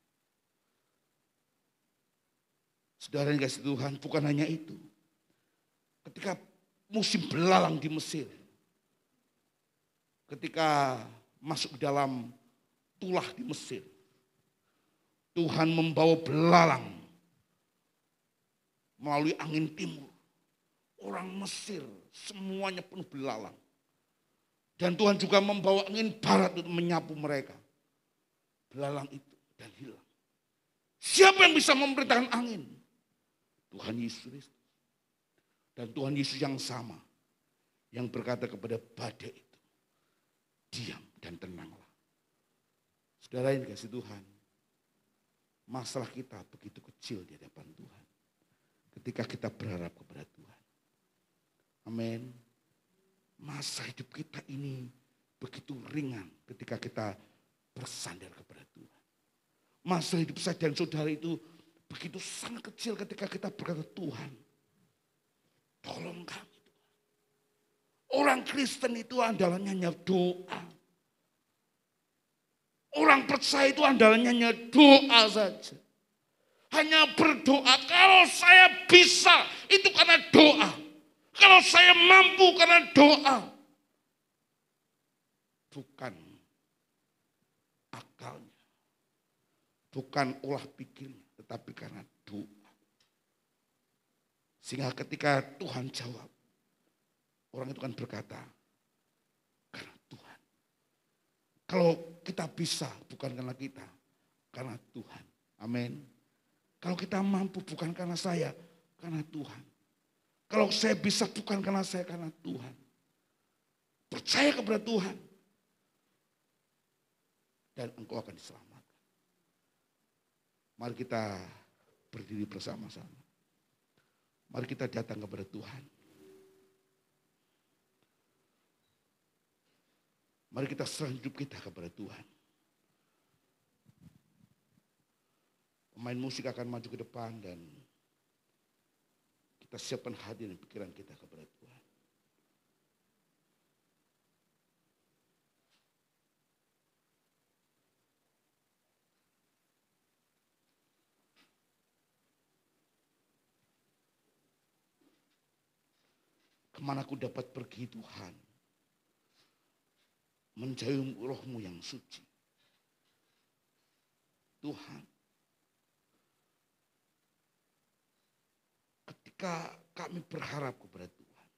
Saudara yang kasih Tuhan, bukan hanya itu. Ketika musim belalang di Mesir, ketika masuk ke dalam tulah di Mesir, Tuhan membawa belalang melalui angin timur. Orang Mesir semuanya penuh belalang. Dan Tuhan juga membawa angin barat untuk menyapu mereka. Belalang itu dan hilang. Siapa yang bisa memerintahkan angin? Tuhan Yesus. Dan Tuhan Yesus yang sama. Yang berkata kepada badai itu, diam dan tenanglah. Saudara yang dikasih Tuhan, masalah kita begitu kecil di hadapan Tuhan. Ketika kita berharap kepada Tuhan. Amin. Masa hidup kita ini begitu ringan ketika kita bersandar kepada Tuhan. Masa hidup saya dan saudara itu begitu sangat kecil ketika kita berkata, Tuhan, tolong kami. Orang Kristen itu andalannya hanya doa. Orang percaya itu andalannya hanya doa saja. Hanya berdoa. Kalau saya bisa, itu karena doa. Kalau saya mampu karena doa. Bukan akalnya. Bukan olah pikirnya. Tetapi karena doa. Sehingga ketika Tuhan jawab. Orang itu kan berkata. Karena Tuhan. Kalau kita bisa bukan karena kita. Karena Tuhan. Amin. Kalau kita mampu bukan karena saya. Karena Tuhan. Kalau saya bisa bukan karena saya, karena Tuhan. Percaya kepada Tuhan. Dan engkau akan diselamatkan. Mari kita berdiri bersama-sama. Mari kita datang kepada Tuhan. Mari kita serahkan hidup kita kepada Tuhan. Pemain musik akan maju ke depan dan kita siapkan hati dan pikiran kita kepada Tuhan. Kemana aku dapat pergi Tuhan? Menjauh rohmu yang suci. Tuhan. Ketika kami berharap kepada Tuhan.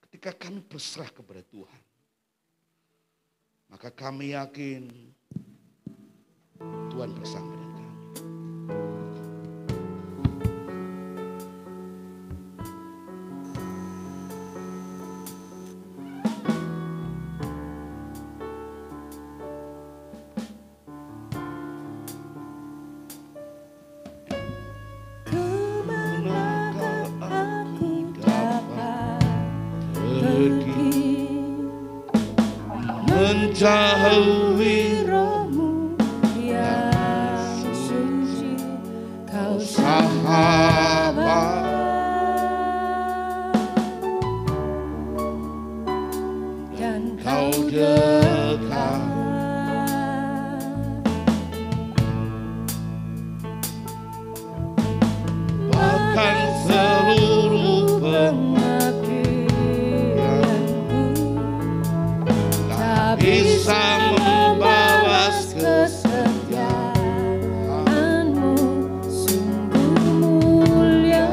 Ketika kami berserah kepada Tuhan. Maka kami yakin Tuhan bersama dengan kami. Menjauhi rohmu yang suci, kau sahabat Kau dekat. Bahkan seluruh tak bisa membalas kesetiaanmu sungguh mulia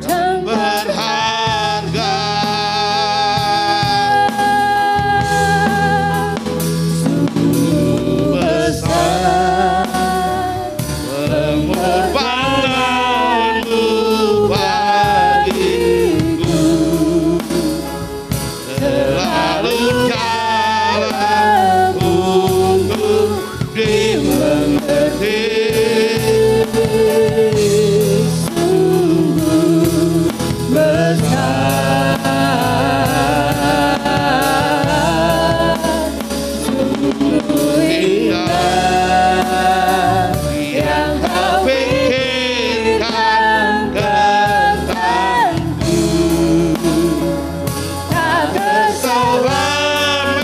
dan berharga. sungguh besar Pengorbananmu bagiku selalu jalan untuk dimengerti. sungguh besar sungguh indah yang kau Pikirkan tentangku tak selama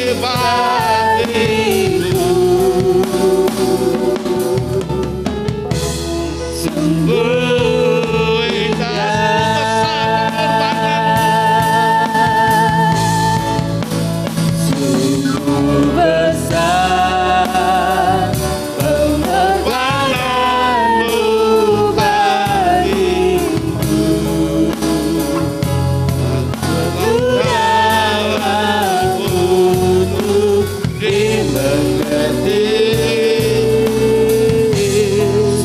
bagiku sungguh indah sungguh besar pengorbananmu bagiku jalan untuk dimengerti.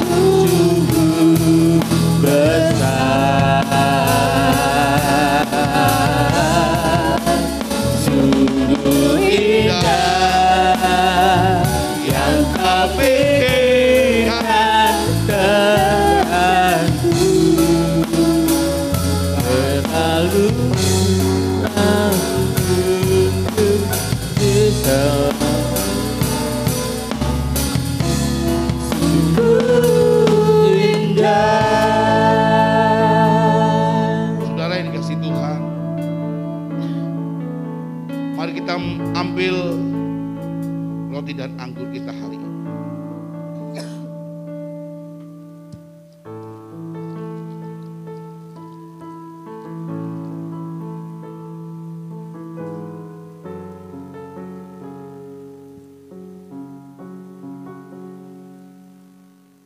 sungguh besar sungguh indah yang kau pikirkan denganku selalu untuk bisa sungguh indah. Saudara yang dikasih Tuhan, mari kita ambil roti dan anggur kita hari ini.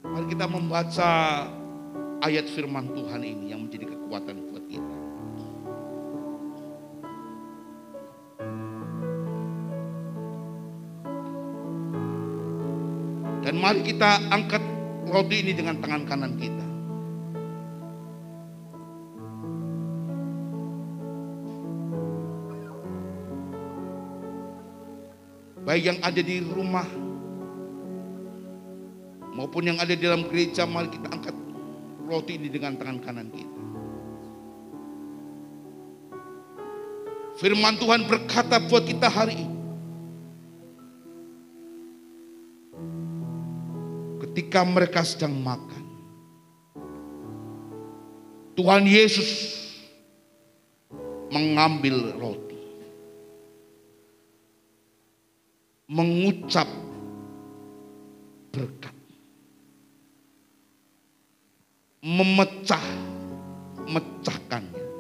Mari kita membaca ayat firman Tuhan ini yang menjadi kekuatan buat kita. Dan mari kita angkat roti ini dengan tangan kanan kita. Baik yang ada di rumah maupun yang ada di dalam gereja, mari kita angkat roti ini dengan tangan kanan kita. Firman Tuhan berkata buat kita hari ini, ketika mereka sedang makan, Tuhan Yesus mengambil roti, mengucap berkat, memecahkannya.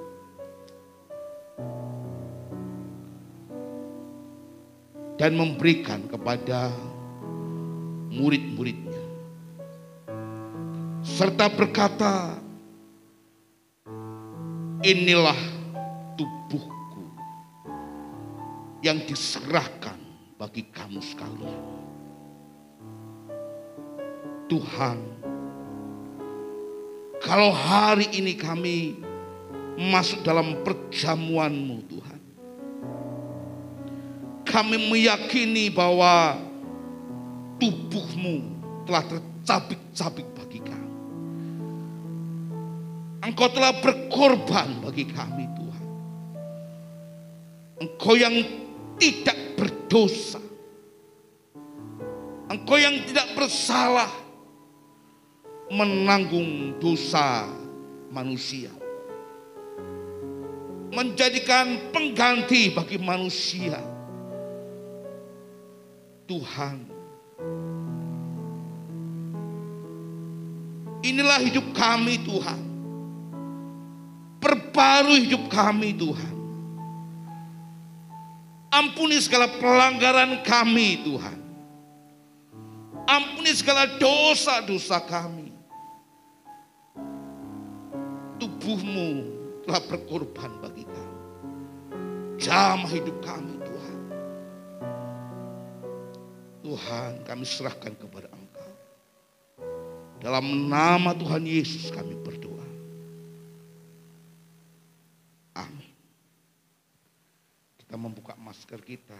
Dan memberikan kepada murid-muridnya. Serta berkata, inilah tubuhku yang diserahkan bagi kamu sekalian. Tuhan, kalau hari ini kami masuk dalam perjamuan-Mu Tuhan, kami meyakini bahwa tubuh-Mu telah tercabik-cabik bagi kami. Engkau telah berkorban bagi kami Tuhan. Engkau yang tidak berdosa, Engkau yang tidak bersalah menanggung dosa manusia. menjadikan pengganti bagi manusia. Tuhan, inilah hidup kami Tuhan. Perbarui hidup kami Tuhan. Ampuni segala pelanggaran kami Tuhan. Ampuni segala dosa-dosa kami. Tubuh-Mu telah berkorban bagi kami. Jamah hidup kami Tuhan. Tuhan, kami serahkan kepada Engkau. Dalam nama Tuhan Yesus kami berdoa. Amin. Kita membuka masker kita.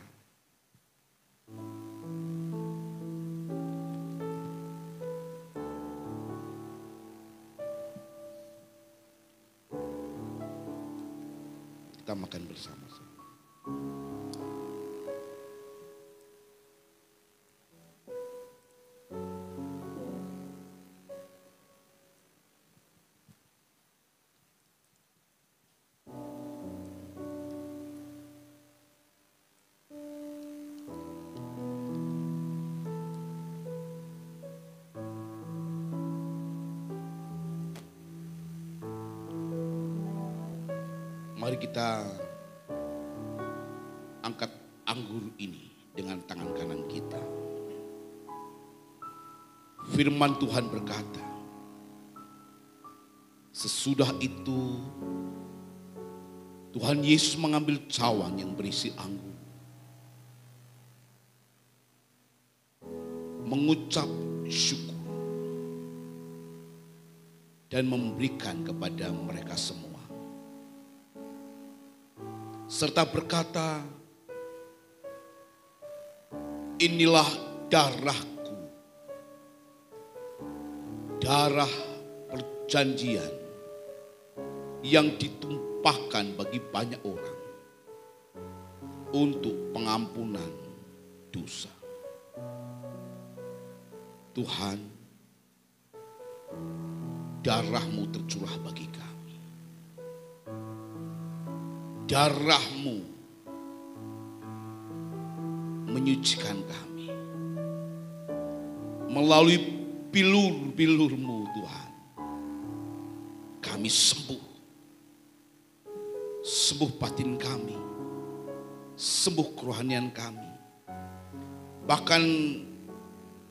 Kita makan bersama-sama. Mari kita angkat anggur ini dengan tangan kanan kita. Firman Tuhan berkata, sesudah itu Tuhan Yesus mengambil cawan yang berisi anggur, mengucap syukur, dan memberikan kepada mereka semua. Serta berkata, inilah darahku, darah perjanjian yang ditumpahkan bagi banyak orang untuk pengampunan dosa. Tuhan, darah-Mu tercurah bagi kami. Darah-Mu menyucikan kami. Melalui bilur-bilur-Mu Tuhan, kami sembuh. Sembuh batin kami, sembuh kerohanian kami. Bahkan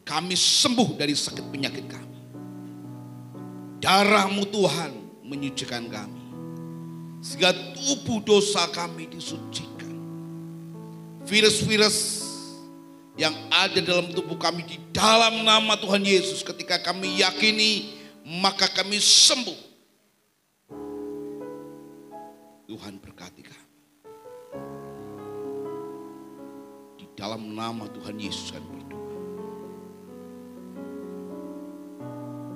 kami sembuh dari sakit penyakit kami. Darah-Mu Tuhan menyucikan kami. Sehingga tubuh dosa kami disucikan. Virus-virus yang ada dalam tubuh kami di dalam nama Tuhan Yesus, ketika kami yakini, maka kami sembuh. Tuhan berkati kami. Di dalam nama Tuhan Yesus kami berdoa.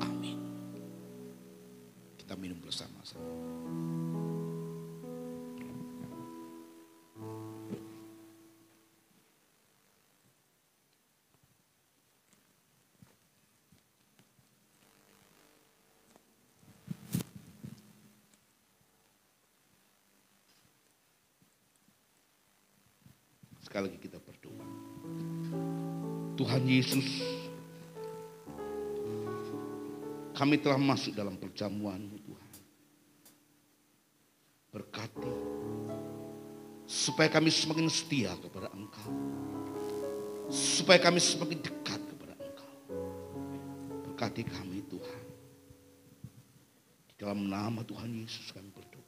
Amin. Kita minum bersama-sama. Sekali lagi kita berdoa. Tuhan Yesus, kami telah masuk dalam perjamuan-Mu Tuhan. Berkati, supaya kami semakin setia kepada Engkau. Supaya kami semakin dekat kepada Engkau. Berkati kami Tuhan. Di dalam nama Tuhan Yesus kami berdoa.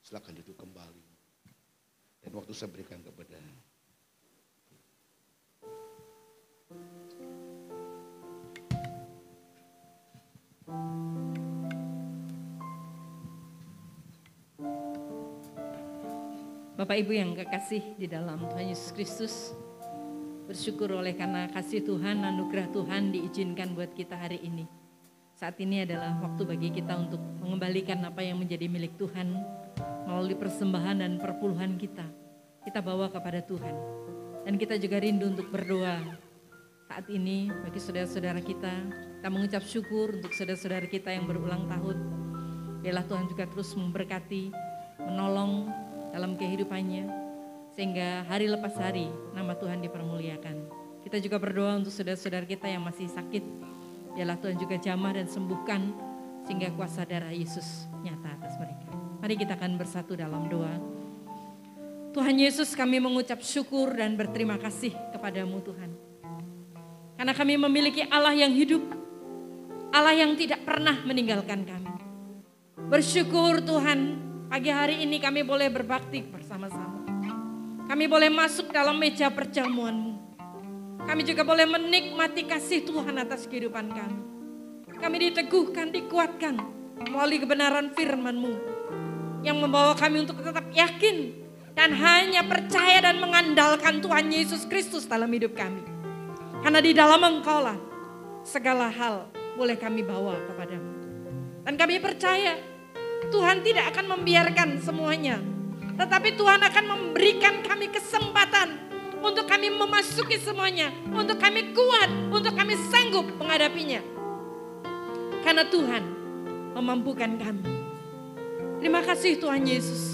Silakan duduk kembali. Dan waktu saya berikan kepada Bapak Ibu yang kekasih di dalam Tuhan Yesus Kristus, bersyukur oleh karena kasih Tuhan, anugerah Tuhan diizinkan buat kita hari ini. Saat ini adalah waktu bagi kita untuk mengembalikan apa yang menjadi milik Tuhan melalui persembahan dan perpuluhan kita. Kita bawa kepada Tuhan. Dan kita juga rindu untuk berdoa saat ini bagi saudara-saudara kita. Kita mengucap syukur untuk saudara-saudara kita yang berulang tahun. Biarlah Tuhan juga terus memberkati, menolong dalam kehidupannya, sehingga hari lepas hari nama Tuhan dipermuliakan. Kita juga berdoa untuk saudara-saudara kita yang masih sakit. Biarlah Tuhan juga jamah dan sembuhkan, sehingga kuasa darah Yesus nyata atas mereka. Mari kita akan bersatu dalam doa. Tuhan Yesus, kami mengucap syukur dan berterima kasih kepadamu Tuhan. Karena kami memiliki Allah yang hidup, Allah yang tidak pernah meninggalkan kami. Bersyukur Tuhan, pagi hari ini kami boleh berbakti bersama-sama. Kami boleh masuk dalam meja perjamuan-Mu. Kami juga boleh menikmati kasih Tuhan atas kehidupan kami. Kami diteguhkan, dikuatkan melalui kebenaran firman-Mu yang membawa kami untuk tetap yakin dan hanya percaya dan mengandalkan Tuhan Yesus Kristus dalam hidup kami. Karena di dalam Engkau-lah segala hal boleh kami bawa kepadamu. Dan kami percaya Tuhan tidak akan membiarkan semuanya, tetapi Tuhan akan memberikan kami kesempatan untuk kami memasuki semuanya, untuk kami kuat, untuk kami sanggup menghadapinya. Karena Tuhan memampukan kami. Terima kasih Tuhan Yesus.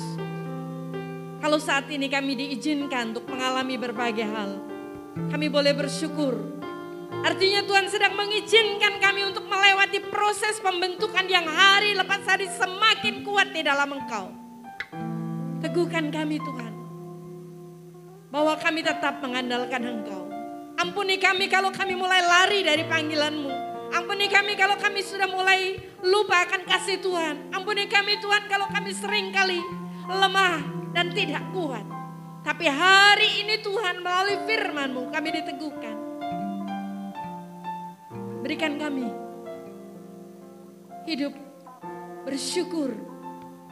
Kalau saat ini kami diizinkan untuk mengalami berbagai hal, kami boleh bersyukur. Artinya Tuhan sedang mengizinkan kami untuk melewati proses pembentukan yang hari lepas hari semakin kuat di dalam Engkau. Teguhkan kami Tuhan, bahwa kami tetap mengandalkan Engkau. Ampuni kami kalau kami mulai lari dari panggilan-Mu. Ampuni kami kalau kami sudah mulai lupa akan kasih Tuhan. Ampuni kami Tuhan kalau kami seringkali lemah dan tidak kuat. Tapi hari ini Tuhan melalui firman-Mu kami diteguhkan. Berikan kami hidup bersyukur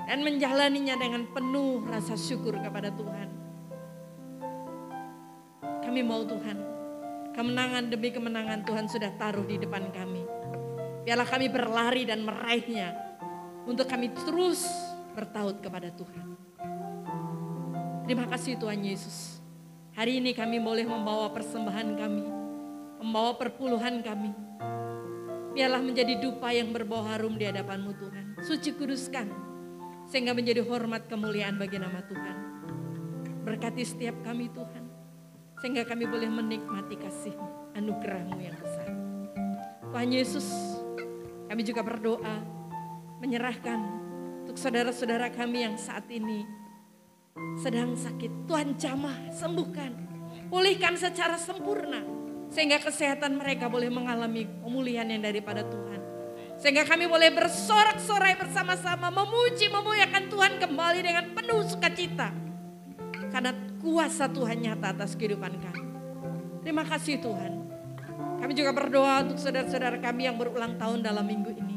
dan menjalaninya dengan penuh rasa syukur kepada Tuhan. Kami mau Tuhan, kemenangan demi kemenangan Tuhan sudah taruh di depan kami. Biarlah kami berlari dan meraihnya untuk kami terus bertaut kepada Tuhan. Terima kasih Tuhan Yesus. Hari ini kami boleh membawa persembahan kami, membawa perpuluhan kami. Biarlah menjadi dupa yang berbau harum di hadapan-Mu Tuhan. Suci kuduskan, sehingga menjadi hormat kemuliaan bagi nama Tuhan. Berkati setiap kami Tuhan, sehingga kami boleh menikmati kasih-Mu, anugerah-Mu yang besar. Tuhan Yesus, kami juga berdoa, menyerahkan untuk saudara-saudara kami yang saat ini sedang sakit. Tuhan jamah, sembuhkan, pulihkan secara sempurna, sehingga kesehatan mereka boleh mengalami pemulihan yang daripada Tuhan. Sehingga kami boleh bersorak-sorai bersama-sama, memuji, memuliakan Tuhan kembali dengan penuh sukacita. Karena kuasa Tuhan nyata atas kehidupan kami. Terima kasih Tuhan. Kami juga berdoa untuk saudara-saudara kami yang berulang tahun dalam minggu ini.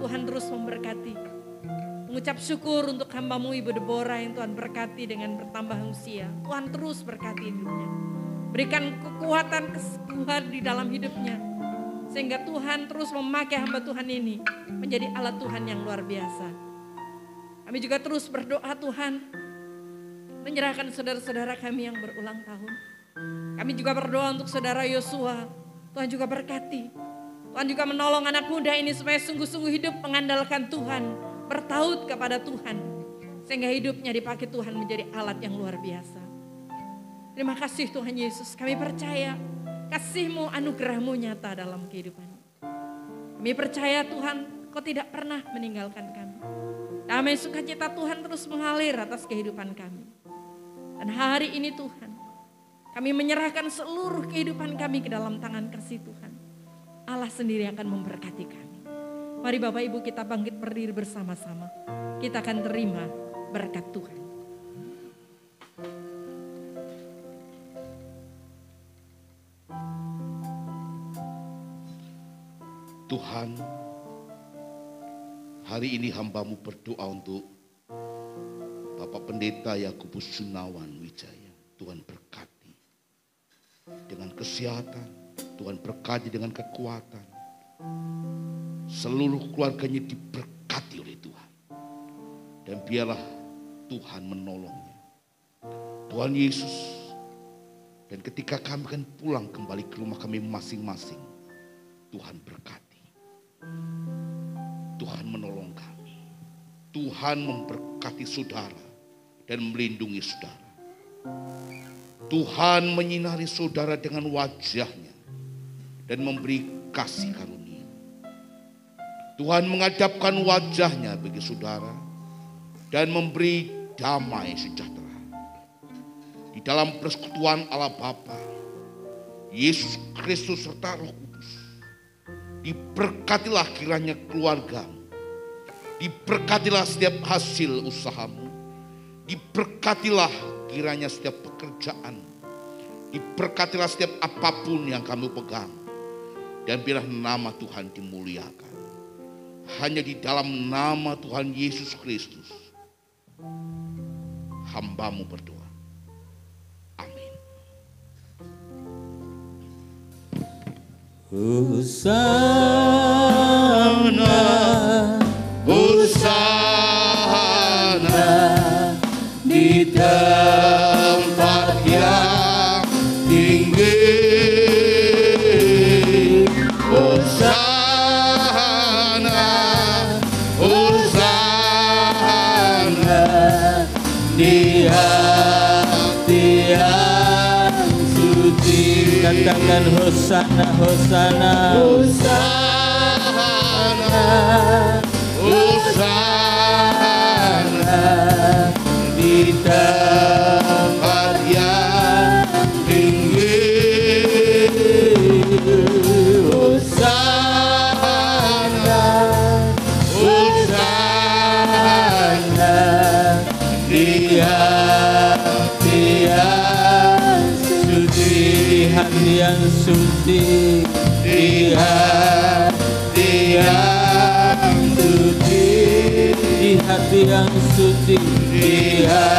Tuhan terus memberkati. Mengucap syukur untuk hamba-Mu Ibu Deborah yang Tuhan berkati dengan bertambah usia. Tuhan terus berkati hidupnya. Berikan kekuatan kesembuhan di dalam hidupnya. Sehingga Tuhan terus memakai hamba Tuhan ini menjadi alat Tuhan yang luar biasa. Kami juga terus berdoa Tuhan, menyerahkan saudara-saudara kami yang berulang tahun. Kami juga berdoa untuk saudara Yosua. Tuhan juga berkati. Tuhan juga menolong anak muda ini supaya sungguh-sungguh hidup mengandalkan Tuhan, bertaut kepada Tuhan. Sehingga hidupnya dipakai Tuhan menjadi alat yang luar biasa. Terima kasih Tuhan Yesus, kami percaya kasih-Mu, anugerah-Mu nyata dalam kehidupan. Kami percaya Tuhan, Kau tidak pernah meninggalkan kami. Damai sukacita Tuhan terus mengalir atas kehidupan kami. Dan hari ini Tuhan, kami menyerahkan seluruh kehidupan kami ke dalam tangan kasih Tuhan. Allah sendiri akan memberkati kami. Mari Bapak Ibu kita bangkit berdiri bersama-sama. Kita akan terima berkat Tuhan. Tuhan, hari ini hamba-Mu berdoa untuk Bapak Pendeta Yakobus Sunawan Wijaya. Tuhan berkati dengan kesehatan, Tuhan berkati dengan kekuatan. Seluruh keluarganya diberkati oleh Tuhan. Dan biarlah Tuhan menolongnya. Tuhan Yesus, dan ketika kami akan pulang kembali ke rumah kami masing-masing, Tuhan berkati. Tuhan menolong kami. Tuhan memberkati saudara dan melindungi saudara. Tuhan menyinari saudara dengan wajah-Nya dan memberi kasih karunia. Tuhan menghadapkan wajah-Nya bagi saudara dan memberi damai sejahtera. Di dalam persekutuan Allah Bapa, Yesus Kristus serta Roh Kudus, diberkatilah kiranya keluargamu, diberkatilah setiap hasil usahamu, diberkatilah kiranya setiap pekerjaan, diberkatilah setiap apapun yang kamu pegang, dan biarlah nama Tuhan dimuliakan. Hanya di dalam nama Tuhan Yesus Kristus, hamba-Mu berdoa. Amin. Hosana, Hosana di tempat yang tinggi. Hosana, Hosana Di hati yang suci. Katakan Hosana, Hosana, Hosana, Hosana di tempat yang tinggi. Hosana, Hosana di hati yang suci, di hati yang suci, di hati yang suci, di hati yang suci, di hati